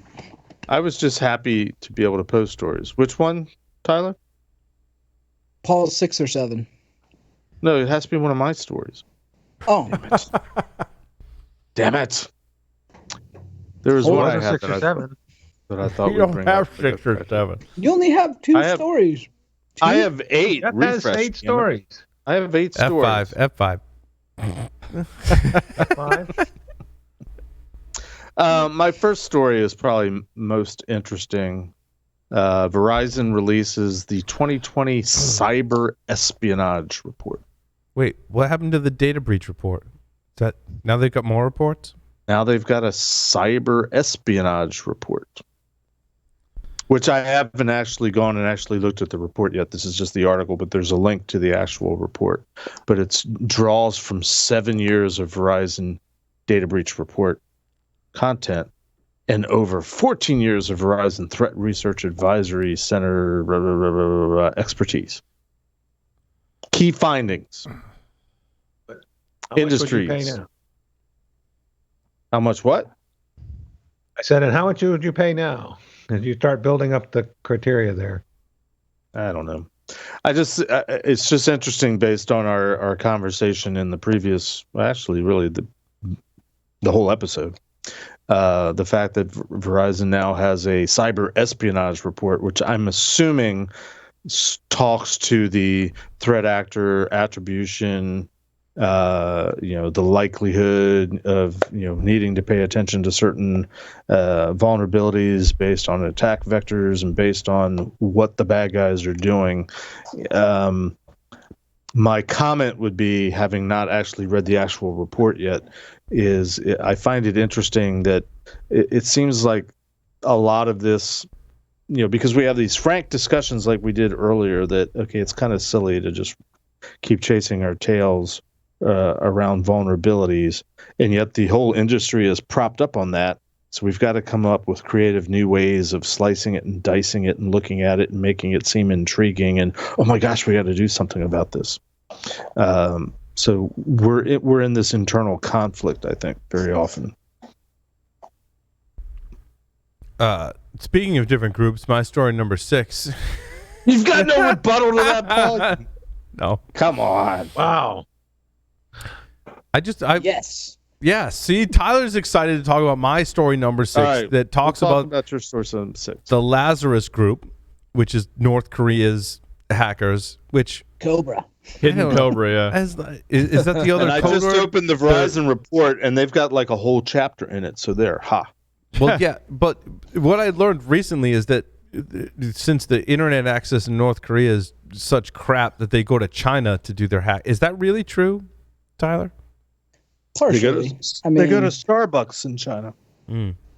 I was just happy to be able to post stories. Which one, Tyler? Paul's 6 or 7. No, it has to be one of my stories. Oh, Damn it! There was one I had 6 or 7. that I thought You we'd don't bring have up. 6 or 7. you only have 2 stories. I have 8. That has Refresh, 8 damn it. stories. I have 8 stories. F5. Five. My first story is probably most interesting. Verizon releases the 2020 Cyber Espionage Report. Wait, what happened to the data breach report? Is that now they've got more reports? Now they've got a Cyber Espionage Report, which I haven't actually gone and actually looked at the report yet. This is just the article, but there's a link to the actual report. But it draws from 7 years of Verizon data breach report content and over 14 years of Verizon Threat Research Advisory Center expertise. Key findings. How much would you Industries. pay now? How much what? I said, and how much would you pay now? As you start building up the criteria there. I don't know. It's just interesting based on our conversation in the previous, actually, really the whole episode. The fact that Verizon now has a cyber espionage report, which I'm assuming talks to the threat actor attribution, the likelihood of needing to pay attention to certain vulnerabilities based on attack vectors and based on what the bad guys are doing. My comment would be, having not actually read the actual report yet, is I find it interesting that it seems like a lot of this, because we have these frank discussions like we did earlier, that, okay, it's kind of silly to just keep chasing our tails around vulnerabilities, and yet the whole industry is propped up on that. So we've got to come up with creative new ways of slicing it and dicing it and looking at it and making it seem intriguing. And, oh my gosh, we got to do something about this. So we're in this internal conflict, I think, very often. Speaking of different groups, my story number 6. You've got no rebuttal to that, Paul. No. Come on. Wow. Yes. Yeah, see, Tyler's excited to talk about my story number 6 right, that talks we'll talk about your story number 6. the Lazarus Group, which is North Korea's hackers, which Cobra. Hidden Cobra, yeah. is that the other And I code just word? opened the Verizon report, and they've got like a whole chapter in it. So there, Well, yeah, but what I learned recently is that since the internet access in North Korea is such crap that they go to China to do their hack. Is that really true, Tyler? Partially. They go to Starbucks in China.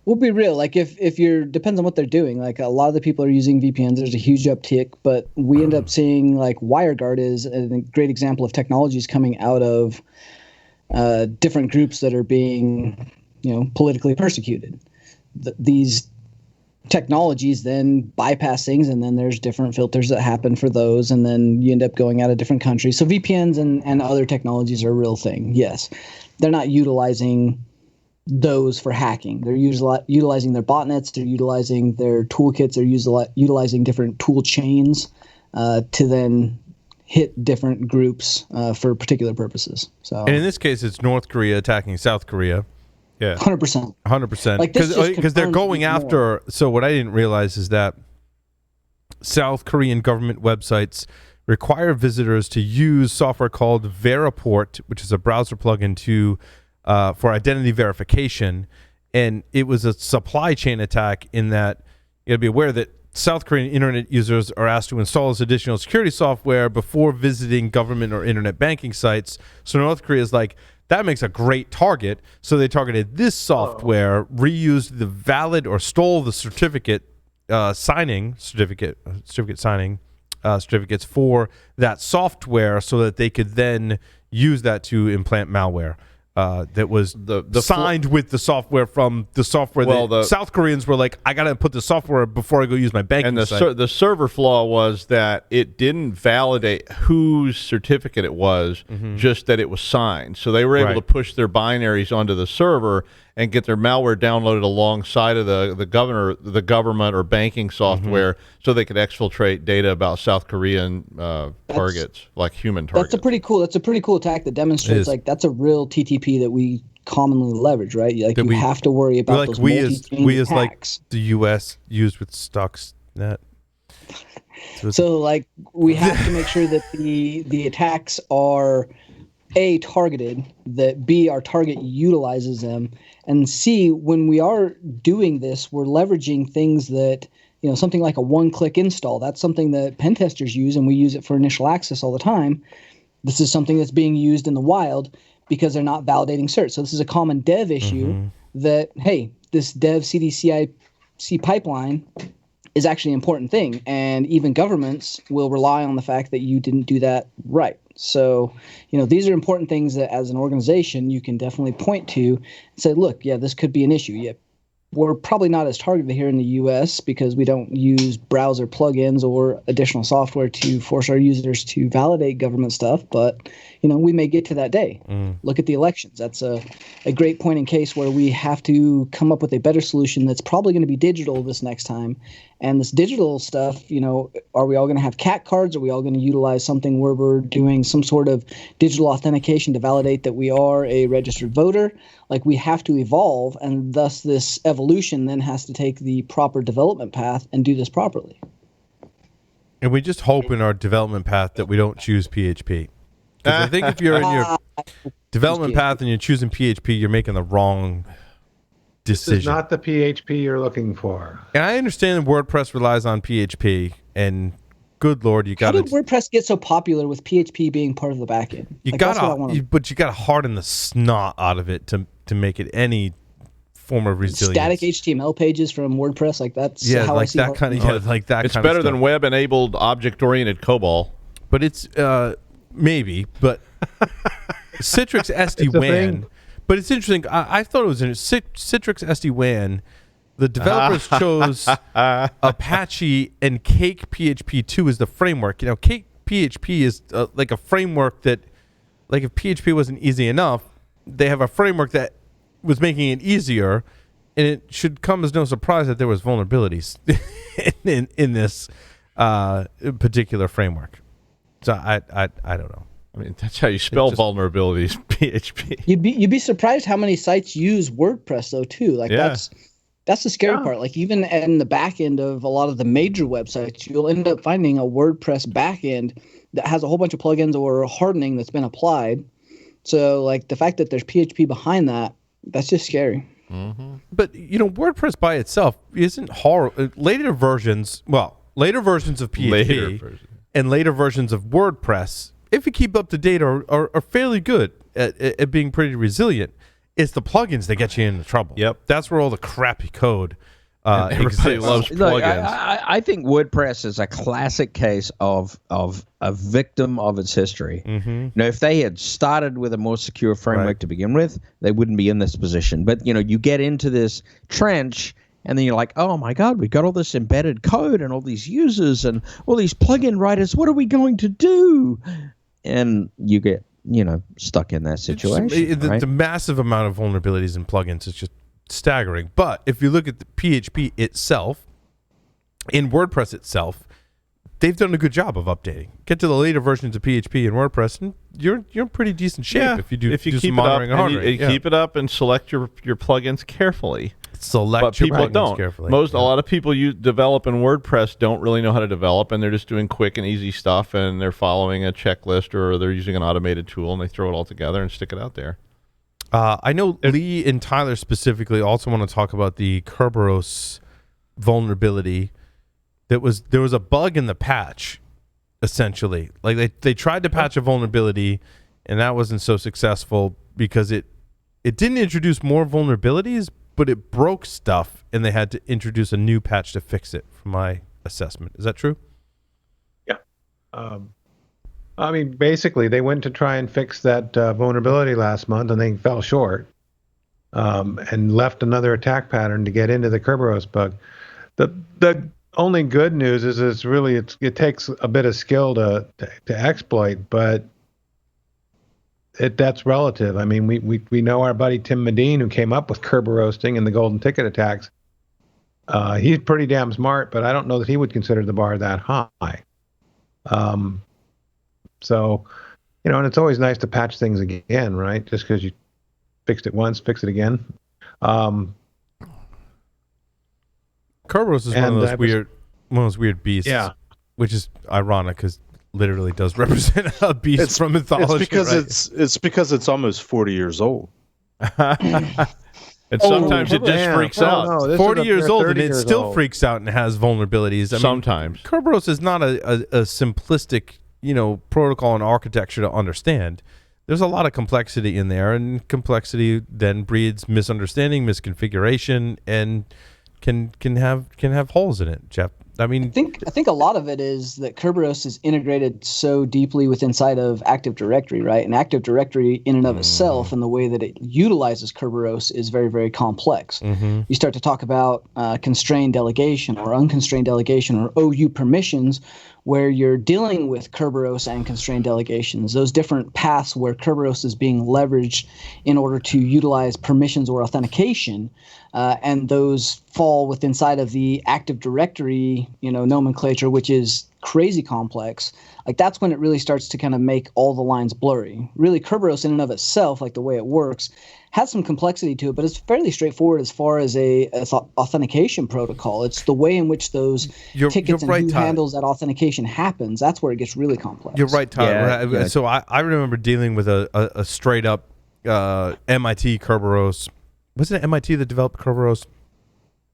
We'll be real. Like if you're depends on what they're doing. Like a lot of the people are using VPNs. There's a huge uptick, but we end up seeing like WireGuard is a great example of technologies coming out of different groups that are being, politically persecuted. These technologies then bypass things, and then there's different filters that happen for those, and then you end up going out of different countries. So VPNs and other technologies are a real thing. Yes, they're not utilizing those for hacking. They're utilizing their botnets. They're utilizing their toolkits. They're utilizing different tool chains to then hit different groups for particular purposes. So, And in this case, it's North Korea attacking South Korea. Yeah, 100%. 100%. Like, this just Because they're confirms going even after. So what I didn't realize is that South Korean government websites require visitors to use software called Veriport, which is a browser plugin for identity verification. And it was a supply chain attack in that you got to be aware that South Korean internet users are asked to install this additional security software before visiting government or internet banking sites. So North Korea is like, that makes a great target. So they targeted this software, reused the valid or stole the certificates for that software so that they could then use that to implant malware. That was signed with the software from the software. The South Koreans were like, I got to put the software before I go use my banking site. And the server flaw was that it didn't validate whose certificate it was, just that it was signed. So they were able to push their binaries onto the server and get their malware downloaded alongside of the government or banking software, so they could exfiltrate data about South Korean targets, like human targets. That's a pretty cool attack that demonstrates like that's a real TTP that we commonly leverage, right? Like you have to worry about those multi-chain attacks. Like the U.S. used with Stuxnet. So like we have to make sure that the attacks are A, targeted, that B, our target utilizes them, and C, when we are doing this, we're leveraging things that, something like a one-click install. That's something that pen testers use, and we use it for initial access all the time. This is something that's being used in the wild because they're not validating certs. So this is a common dev issue that, hey, this dev CDCIC pipeline is actually an important thing, and even governments will rely on the fact that you didn't do that right. So, these are important things that as an organization you can definitely point to and say, look, yeah, this could be an issue. Yeah, we're probably not as targeted here in the US because we don't use browser plugins or additional software to force our users to validate government stuff, but we may get to that day. Look at the elections. That's a great point in case where we have to come up with a better solution that's probably going to be digital this next time. And this digital stuff, are we all going to have CAT cards? Are we all going to utilize something where we're doing some sort of digital authentication to validate that we are a registered voter? Like, we have to evolve, and thus this evolution then has to take the proper development path and do this properly. And we just hope in our development path that we don't choose PHP. Because I think if you're in your development path and you're choosing PHP, you're making the wrong decision. This is not the PHP you're looking for. And I understand WordPress relies on PHP, and good Lord, you got to... How did WordPress get so popular with PHP being part of the backend? But you got to harden the snot out of it to make it any form of resilience. Static HTML pages from WordPress, that's how I see that kind of like that. It's kind better of than web-enabled object-oriented COBOL. But it's maybe, but Citrix SD-WAN. But it's interesting. I thought it was in Citrix SD-WAN. The developers chose Apache and Cake PHP 2 as the framework. Cake PHP is like a framework that, like, if PHP wasn't easy enough, they have a framework that was making it easier, and it should come as no surprise that there was vulnerabilities in this particular framework. So I don't know. I mean, that's how you spell vulnerabilities, PHP. You'd be surprised how many sites use WordPress though too. That's the scary part. Like, even in the back end of a lot of the major websites, you'll end up finding a WordPress backend that has a whole bunch of plugins or hardening that's been applied. So, like, the fact that there's PHP behind that, that's just scary. But WordPress by itself isn't horrible. Later versions of PHP and later versions of WordPress, if you keep up to date, are fairly good at being pretty resilient. It's the plugins that get you into trouble. Yep. That's where all the crappy code everybody loves plugins. Look, I think WordPress is a classic case of a victim of its history. If they had started with a more secure framework to begin with, they wouldn't be in this position. But you get into this trench, and then you're like, oh my God, we've got all this embedded code and all these users and all these plugin writers. What are we going to do? And you get stuck in that situation. The massive amount of vulnerabilities in plugins is just staggering. But if you look at the PHP itself, in WordPress itself, they've done a good job of updating. Get to the later versions of PHP and WordPress, and you're in pretty decent shape if you do some monitoring and hardening. Keep it up and select your plugins carefully. But people don't. Carefully. A lot of people develop in WordPress don't really know how to develop, and they're just doing quick and easy stuff, and they're following a checklist, or they're using an automated tool, and they throw it all together and stick it out there. I know Lee and Tyler specifically also want to talk about the Kerberos vulnerability. there was a bug in the patch, essentially. Like they tried to patch a vulnerability, and that wasn't so successful because it didn't introduce more vulnerabilities, but it broke stuff, and they had to introduce a new patch to fix it, from my assessment. Is that true? Yeah. I mean, basically, they went to try and fix that vulnerability last month, and they fell short, and left another attack pattern to get into the Kerberos bug. The only good news is it takes a bit of skill to exploit, but that's relative. I mean, we know our buddy Tim Medine, who came up with Kerberosing and the golden ticket attacks. He's pretty damn smart, but I don't know that he would consider the bar that high. So, and it's always nice to patch things again, right? Just because you fixed it once, fix it again. Kerberos is one of those weird beasts. Yeah. Which is ironic because literally does represent a beast from mythology. It's because it's almost 40 years old. And sometimes it just freaks out. No, 40 years old, and it still freaks out and has vulnerabilities. I mean, Sometimes. Kerberos is not a simplistic, protocol and architecture to understand. There's a lot of complexity in there, and complexity then breeds misunderstanding, misconfiguration, and can have holes in it, Jeff. I mean, I think a lot of it is that Kerberos is integrated so deeply with inside of Active Directory, right? And Active Directory in and of itself, and the way that it utilizes Kerberos, is very, very complex. Mm-hmm. You start to talk about constrained delegation or unconstrained delegation or OU permissions, where you're dealing with Kerberos and constrained delegations, those different paths where Kerberos is being leveraged in order to utilize permissions or authentication, and those fall with inside of the Active Directory, nomenclature, which is crazy complex. Like, that's when it really starts to kind of make all the lines blurry. Really, Kerberos in and of itself, like the way it works, has some complexity to it, but it's fairly straightforward as far as a authentication protocol. It's the way in which those tickets and who handles that authentication happens. That's where it gets really complex. You're right, Tyler. Yeah. So I remember dealing with a straight up MIT Kerberos. Was it MIT that developed Kerberos?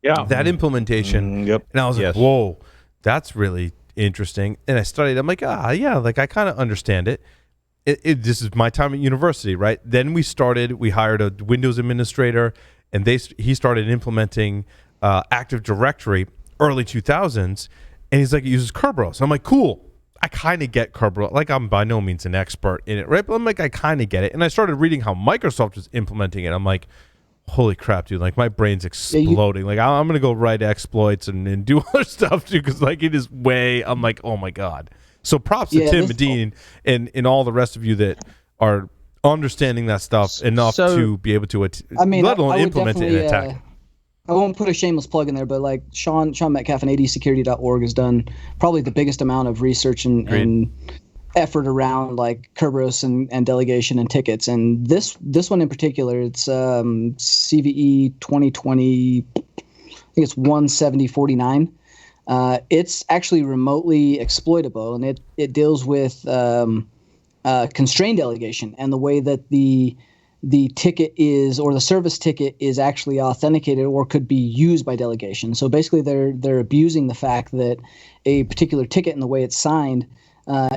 Yeah. That implementation. Yep. And I was like, whoa, that's really interesting. And I studied. I'm like, yeah, like I kind of understand it. This is my time at university, right? Then we hired a Windows administrator, and he started implementing Active Directory early 2000s, and he's like, it uses Kerberos. I'm like, cool. I kind of get Kerberos. Like, I'm by no means an expert in it, right? But I'm like, I kind of get it. And I started reading how Microsoft was implementing it. I'm like, holy crap, dude. Like, my brain's exploding. Like, I'm going to go write exploits and do other stuff, too, because, like, it is I'm like, oh, my God. So props to Tim Medine and all the rest of you that are understanding that stuff enough to be able to, let alone implement it and attack. I won't put a shameless plug in there, but like Sean Metcalf and adsecurity.org has done probably the biggest amount of research and effort around like Kerberos and delegation and tickets. And this one in particular, it's CVE 2020, I think it's 17049. It's actually remotely exploitable, and it deals with constrained delegation and the way that the ticket is, or the service ticket is actually authenticated or could be used by delegation. So basically, they're abusing the fact that a particular ticket and the way it's signed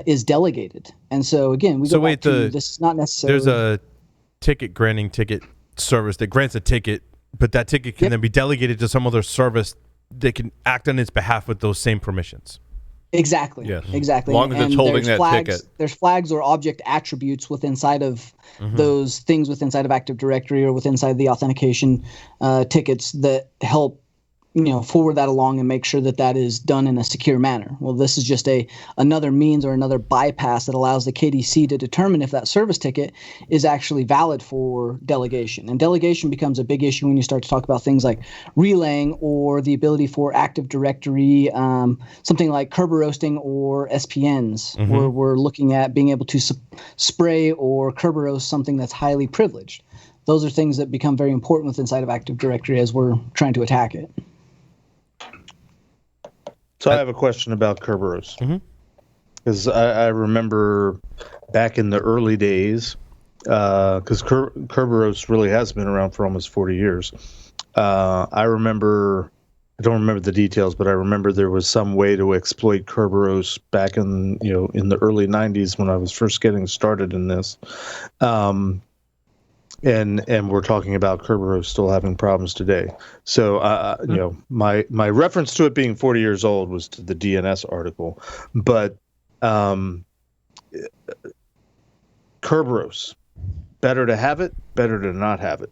is delegated. And so again, this is not necessarily. There's a granting ticket service that grants a ticket, but that ticket can then be delegated to some other service that can act on its behalf with those same permissions. Exactly. Yes. Exactly. As long as it's holding that ticket. There's flags or object attributes within inside of those things within inside of Active Directory or within inside the authentication tickets that help forward that along and make sure that is done in a secure manner. Well, this is just another means or another bypass that allows the KDC to determine if that service ticket is actually valid for delegation. And delegation becomes a big issue when you start to talk about things like relaying or the ability for Active Directory, something like Kerberosing or SPNs, where we're looking at being able to spray or Kerberos something that's highly privileged. Those are things that become very important within inside of Active Directory as we're trying to attack it. So I have a question about Kerberos. Because I remember back in the early days, because Kerberos really has been around for almost 40 years. I remember I don't remember the details, but I remember there was some way to exploit Kerberos back in the early 90s when I was first getting started in this. And we're talking about Kerberos still having problems today. So my reference to it being 40 years old was to the DNS article, but Kerberos, better to have it, better to not have it.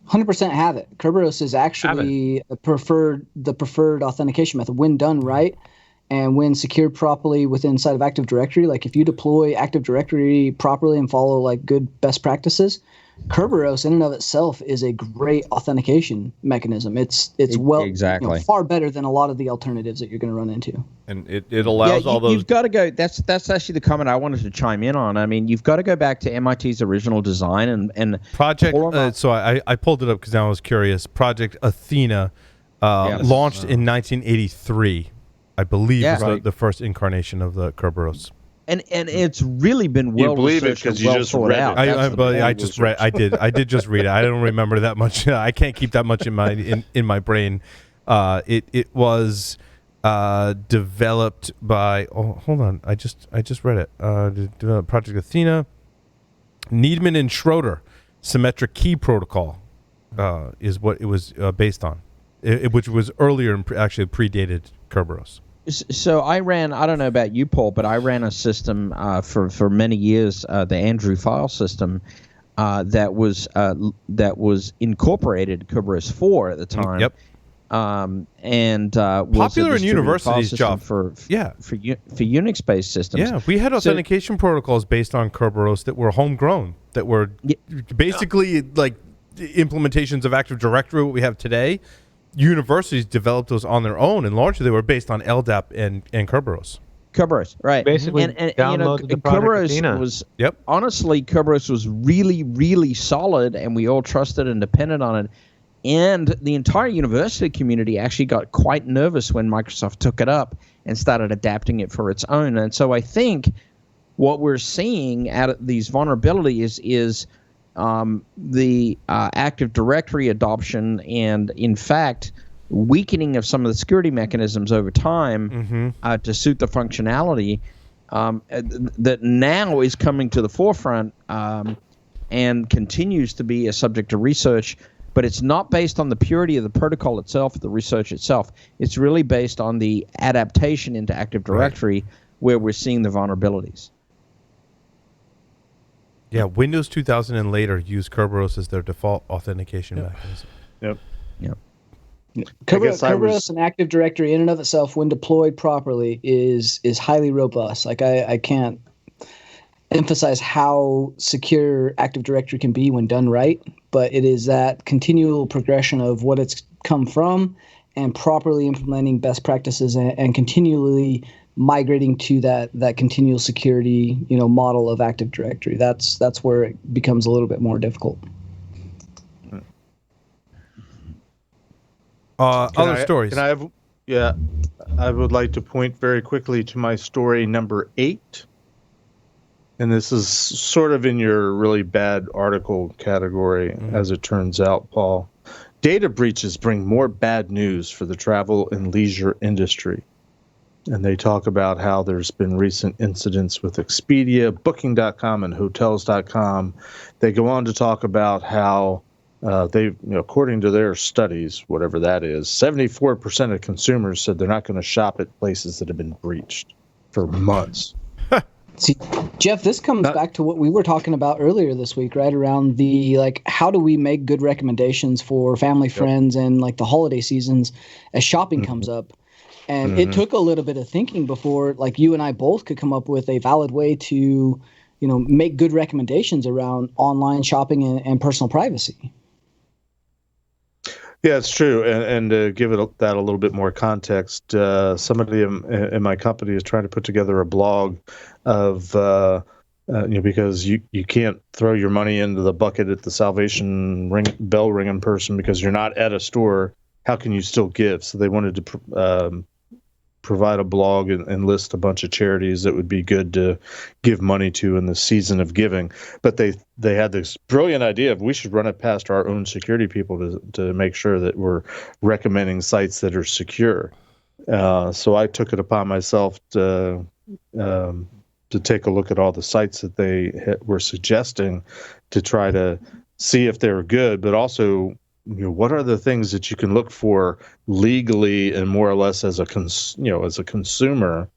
100% have it. Kerberos is actually the preferred authentication method when done right and when secured properly inside of Active Directory. Like if you deploy Active Directory properly and follow like good best practices, Kerberos in and of itself is a great authentication mechanism. It's far better than a lot of the alternatives that you're going to run into. And it allows all those. You've got to go. That's actually the comment I wanted to chime in on. I mean, you've got to go back to MIT's original design and Project. So I pulled it up because now I was curious. Project Athena launched in 1983, I believe, was the first incarnation of the Kerberos. And it's really been well researched and well thought out. I did just read it. I don't remember that much. I can't keep that much in my brain. It was developed by. Oh, hold on. I just read it. Developed Project Athena. Needman and Schroeder symmetric key protocol is what it was based on, which was earlier and actually predated Kerberos. So I don't know about you, Paul, but I ran a system for many years, the Andrew file system, that was incorporated Kerberos 4 at the time. Yep. And was popular in universities, Joff. for Unix-based systems. Yeah, we had authentication protocols based on Kerberos that were homegrown, that were basically like implementations of Active Directory, what we have today. Universities developed those on their own, and largely they were based on LDAP and Kerberos. Kerberos, right? Basically, and downloaded the Project Athena. Honestly, Kerberos was really, really solid, and we all trusted and depended on it. And the entire university community actually got quite nervous when Microsoft took it up and started adapting it for its own. And so I think what we're seeing out of these vulnerabilities is the Active Directory adoption and, in fact, weakening of some of the security mechanisms over time to suit the functionality that now is coming to the forefront and continues to be a subject of research. But it's not based on the purity of the protocol itself, the research itself. It's really based on the adaptation into Active Directory where we're seeing the vulnerabilities. Yeah, Windows 2000 and later use Kerberos as their default authentication mechanism. Yep. Kerberos and Active Directory in and of itself, when deployed properly, is highly robust. Like I can't emphasize how secure Active Directory can be when done right, but it is that continual progression of what it's come from and properly implementing best practices and continually migrating to that continual security, model of Active Directory. That's where it becomes a little bit more difficult. Other stories. I would like to point very quickly to my story number 8. And this is sort of in your really bad article category, as it turns out, Paul. Data breaches bring more bad news for the travel and leisure industry. And they talk about how there's been recent incidents with Expedia, Booking.com, and Hotels.com. They go on to talk about how according to their studies, whatever that is, 74% of consumers said they're not going to shop at places that have been breached for months. See, Jeff, this comes back to what we were talking about earlier this week, right? Around the, how do we make good recommendations for family, friends, and the holiday seasons as shopping comes up? And it took a little bit of thinking before, you and I both could come up with a valid way to, make good recommendations around online shopping and personal privacy. Yeah, it's true. And to give that a little bit more context, somebody in my company is trying to put together a blog of, because you can't throw your money into the bucket at the Salvation bell ringing person because you're not at a store. How can you still give? So they wanted to provide a blog and list a bunch of charities that would be good to give money to in the season of giving. But they had this brilliant idea of we should run it past our own security people to make sure that we're recommending sites that are secure. So I took it upon myself to take a look at all the sites that they were suggesting to try to see if they were good, but also, what are the things that you can look for legally and more or less as a consumer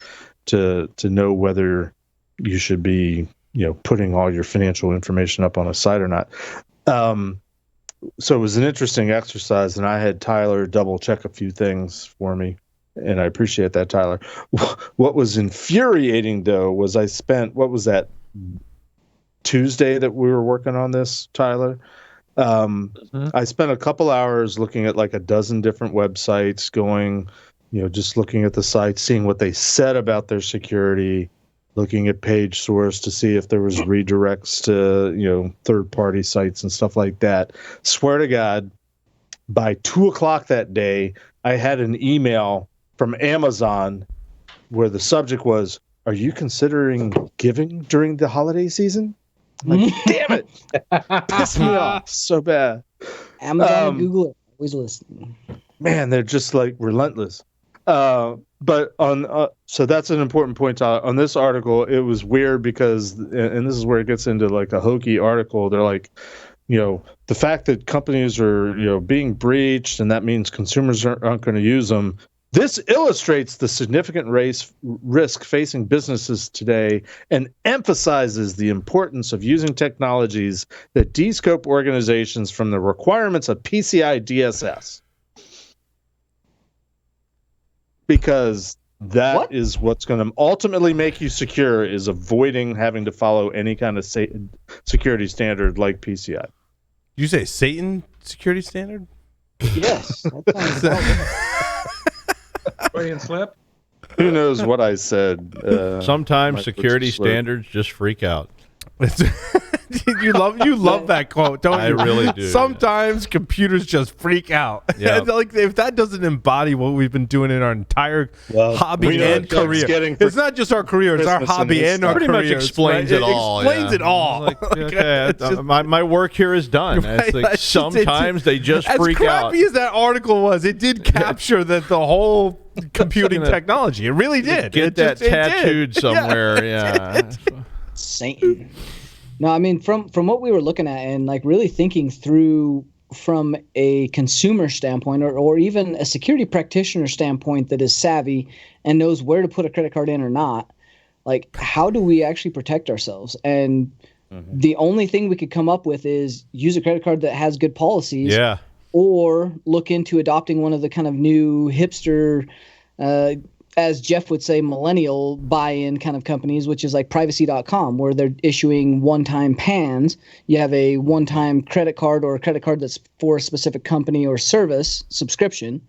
to know whether you should be, putting all your financial information up on a site or not. So it was an interesting exercise, and I had Tyler double check a few things for me. And I appreciate that, Tyler. What was infuriating, though, was I spent, what was that, Tuesday that we were working on this, Tyler? I spent a couple hours looking at like a dozen different websites, going, just looking at the sites, seeing what they said about their security, looking at page source to see if there was redirects to, third-party sites and stuff like that. Swear to God, by 2:00 that day, I had an email from Amazon where the subject was, "Are you considering giving during the holiday season?" I'm like, damn it. Piss me off so bad. Amazon and Google are always listening. Man, they're just like relentless. But on so that's an important point, Tyler. On this article, it was weird because, and this is where it gets into like a hokey article. They're like, the fact that companies are, being breached, and that means consumers aren't going to use them. This illustrates the significant risk facing businesses today and emphasizes the importance of using technologies that de-scope organizations from the requirements of PCI DSS. Because that is what's going to ultimately make you secure, is avoiding having to follow any kind of security standard like PCI. You say Satan security standard? Yes. Freudian slip. Who knows what I said? Sometimes security standards just freak out. you love that quote, don't you? I really do. Sometimes computers just freak out. Yeah. Like if that doesn't embody what we've been doing in our entire hobby and career. It's not just our career, it's our hobby and our pretty careers. much explains right? it all. Explains it all. Like, okay, my work here is done. Right, It's like sometimes they just freak out. As crappy as that article was, it did capture the whole computing technology. It really did. Get that tattooed somewhere. Yeah. Satan. No, I mean, from what we were looking at and like really thinking through from a consumer standpoint or even a security practitioner standpoint that is savvy and knows where to put a credit card in or not, like how do we actually protect ourselves? And the only thing we could come up with is use a credit card that has good policies. Yeah. Or look into adopting one of the kind of new hipster as Jeff would say, millennial buy-in kind of companies, which is like privacy.com, where they're issuing one-time PANs. You have a one-time credit card or a credit card that's for a specific company or service subscription,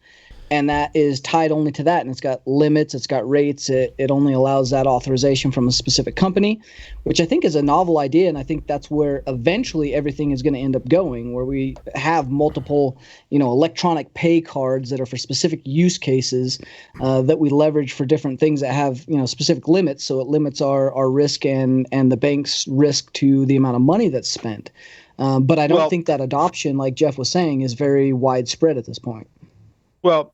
and that is tied only to that. And it's got limits, it's got rates, it only allows that authorization from a specific company, which I think is a novel idea. And I think that's where eventually everything is going to end up going, where we have multiple, electronic pay cards that are for specific use cases that we leverage for different things that have, specific limits. So it limits our risk and the bank's risk to the amount of money that's spent. But I don't think that adoption, like Jeff was saying, is very widespread at this point. Well,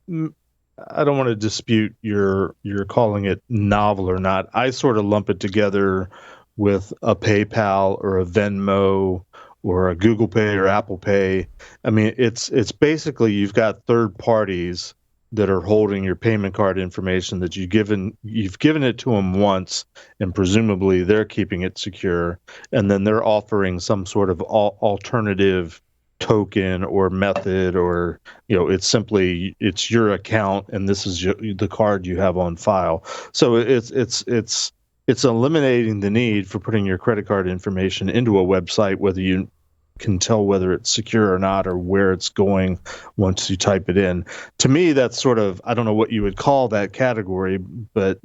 I don't want to dispute your calling it novel or not. I sort of lump it together with a PayPal or a Venmo or a Google Pay or Apple Pay. I mean, it's basically you've got third parties that are holding your payment card information that you've given it to them once, and presumably they're keeping it secure, and then they're offering some sort of alternative token or method, or it's your account and this is the card you have on file. So it's eliminating the need for putting your credit card information into a website, whether you can tell whether it's secure or not, or where it's going once you type it in. To me, that's sort of, I don't know what you would call that category, but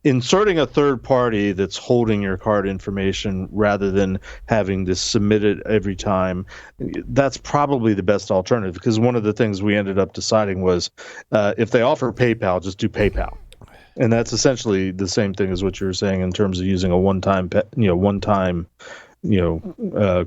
inserting a third party that's holding your card information rather than having to submit it every time, that's probably the best alternative. Because one of the things we ended up deciding was if they offer PayPal, just do PayPal. And that's essentially the same thing as what you were saying in terms of using a one-time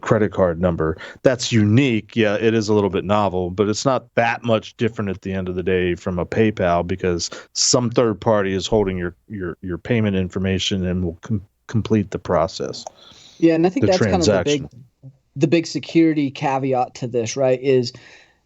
credit card number. That's unique. Yeah, it is a little bit novel, but it's not that much different at the end of the day from a PayPal, because some third party is holding your payment information and will complete the process. Yeah, and I think that's kind of transaction. the big security caveat to this, right? Is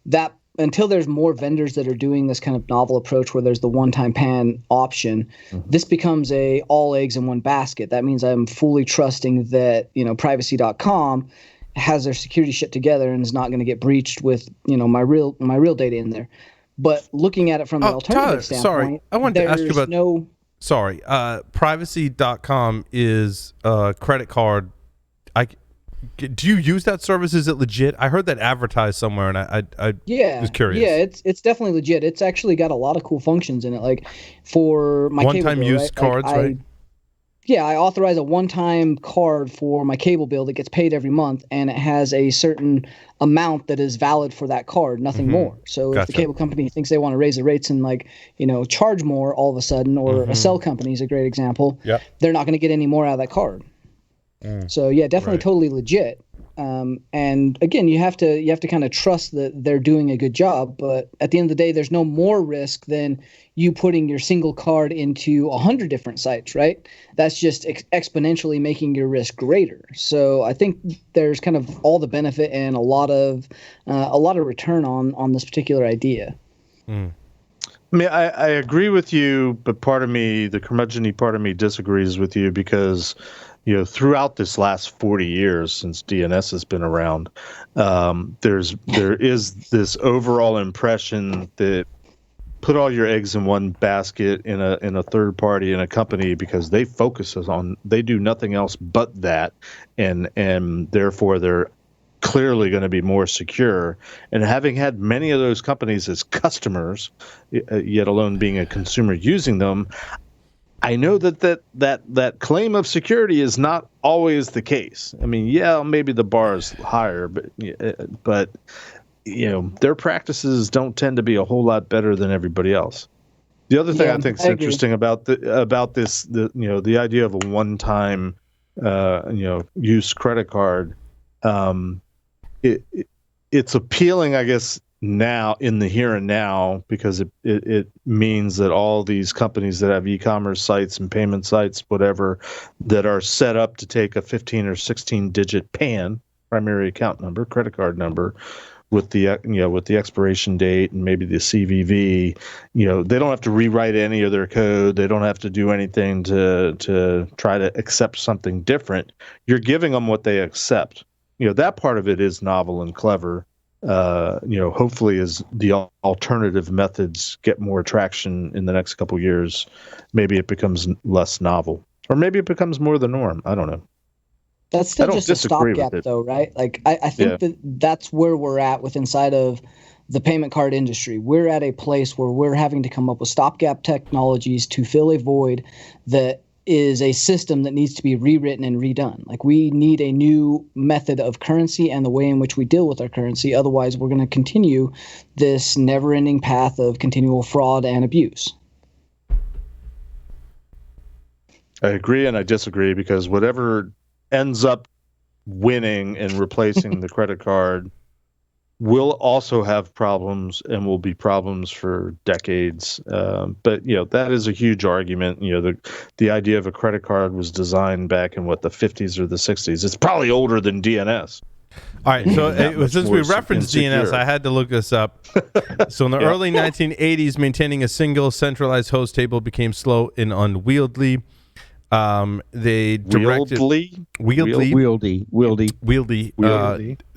that until there's more vendors that are doing this kind of novel approach where there's the one-time PAN option, this becomes a all eggs in one basket. That means I'm fully trusting that, privacy.com has their security shit together and is not going to get breached with, my real data in there. But looking at it from the alternative Tyler, standpoint, sorry, I wanted to ask you about privacy.com is a credit card. Do you use that service? Is it legit? I heard that advertised somewhere, and I was curious. Yeah, it's definitely legit. It's actually got a lot of cool functions in it. Like for my one-time cable bill, use cards, right? Yeah, I authorize a one-time card for my cable bill that gets paid every month, and it has a certain amount that is valid for that card, nothing more. So if the cable company thinks they want to raise the rates and charge more all of a sudden, or a cell company is a great example, they're not going to get any more out of that card. So yeah, definitely totally legit. And again, you have to kind of trust that they're doing a good job. But at the end of the day, there's no more risk than you putting your single card into 100 different sites, right? That's just exponentially making your risk greater. So I think there's kind of all the benefit and a lot of return on this particular idea. I mean, I agree with you, but part of me, the curmudgeon-y part of me, disagrees with you because, throughout this last 40 years since DNS has been around, there is this overall impression that put all your eggs in one basket in a third party, in a company, because they they do nothing else but that, and therefore they're clearly going to be more secure. And having had many of those companies as customers, yet alone being a consumer using them, I know that claim of security is not always the case. I mean, yeah, maybe the bar is higher, but their practices don't tend to be a whole lot better than everybody else. The other thing I think is interesting about this, the idea of a one-time use credit card, it's appealing, I guess, now in the here and now, because it means that all these companies that have e-commerce sites and payment sites, whatever, that are set up to take a 15 or 16 digit PAN, primary account number, credit card number, with the expiration date and maybe the CVV, they don't have to rewrite any of their code. They don't have to do anything to try to accept something different. You're giving them what they accept. That part of it is novel and clever. Hopefully as the alternative methods get more traction in the next couple of years, maybe it becomes less novel, or maybe it becomes more the norm. I don't know. That's still just a stopgap though, right? Like I think that's where we're at inside of the payment card industry. We're at a place where we're having to come up with stopgap technologies to fill a void that is a system that needs to be rewritten and redone. Like we need a new method of currency and the way in which we deal with our currency. Otherwise, we're going to continue this never-ending path of continual fraud and abuse. I agree and I disagree, because whatever ends up winning and replacing the credit card will also have problems and will be problems for decades. But that is a huge argument. The idea of a credit card was designed back in the 50s or the 60s. It's probably older than DNS. All right, so since we referenced DNS, I had to look this up. So in the early 1980s, maintaining a single centralized host table became slow and unwieldy. They directed wieldy.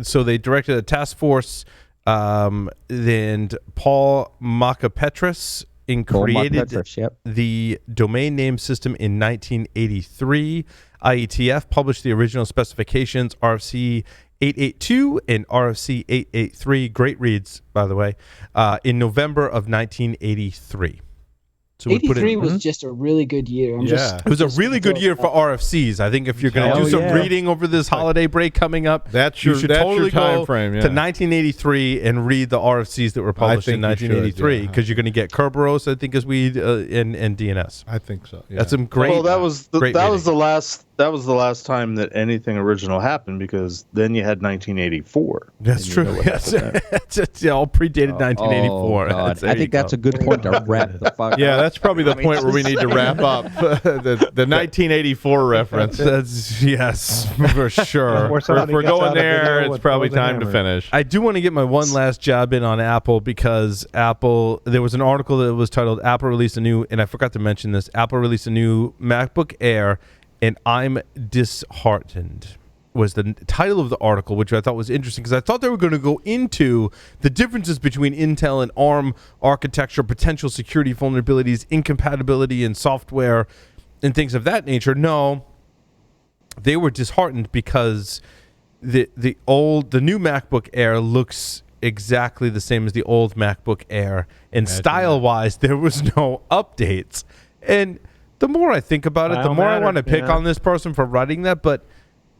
So they directed a task force. Then Paul Macapetras created the domain name system in 1983. IETF published the original specifications, RFC 882 and RFC 883. Great reads, by the way, in November of 1983. So we put 83 in, was just a really good year. Yeah. it was a really good year for RFCs. I think if you're going to do some reading over this holiday break coming up, you should totally time go frame, to 1983 and read the RFCs that were published in 1983 because you're going to get Kerberos, I think, as we and DNS. I think so. Yeah. That's some great. Well, that was great the last time that anything original happened, because then you had 1984. That's true. Yes, it's all predated 1984. Oh, I think that's a good point to wrap the fuck. Yeah, that's probably the point where we need to wrap up the 1984 reference. That's yes, for sure. If we're going there, it's probably time to finish. I do want to get my one last jab in on Apple, because Apple, there was an article that was titled Apple released a new, and I forgot to mention this, Apple released a new MacBook Air and I'm disheartened was the title of the article, which I thought was interesting because I thought they were going to go into the differences between Intel and ARM architecture, potential security vulnerabilities, incompatibility in software, and things of that nature. No, they were disheartened because the new MacBook Air looks exactly the same as the old MacBook Air, and style-wise, there was no updates. And the more I think about it, the more I want to pick on this person for writing that. But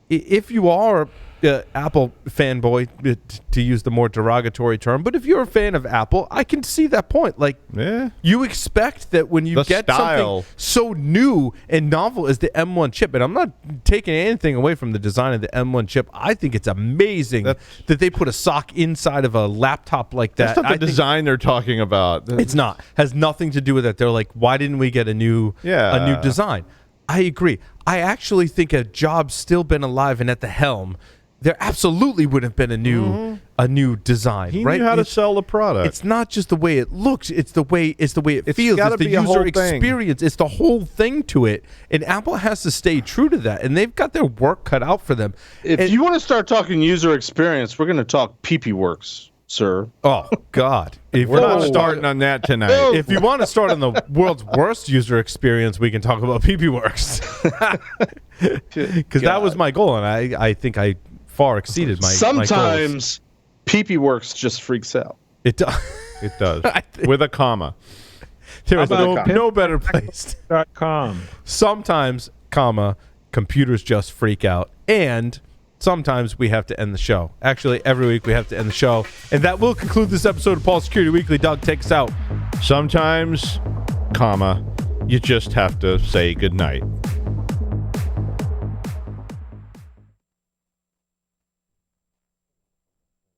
if you are Apple fanboy, to use the more derogatory term, but if you're a fan of Apple, I can see that point. Like, you expect that when you get something so new and novel as the M1 chip, and I'm not taking anything away from the design of the M1 chip. I think it's amazing that they put a sock inside of a laptop like that. That's not the design they're talking about. It's not. Has nothing to do with that. They're like, why didn't we get a new design? I agree. I actually think had Jobs still been alive and at the helm, there absolutely would have been a new design. He right? knew how to sell the product. It's not just the way it looks; it's the way it feels. It's the user experience. It's the whole thing to it. And Apple has to stay true to that. And they've got their work cut out for them. If you want to start talking user experience, we're going to talk PP Works, sir. Oh God! We're not starting on that tonight. If you want to start on the world's worst user experience, we can talk about PP Works. Because that was my goal, and I think I far exceeded my. Sometimes PP Works just freaks out. It does. It does. With a comma. There is no better place. .com. Sometimes, computers just freak out, and sometimes we have to end the show. Actually, every week we have to end the show, and that will conclude this episode of Paul Security Weekly. Doug, take us out. Sometimes, you just have to say goodnight.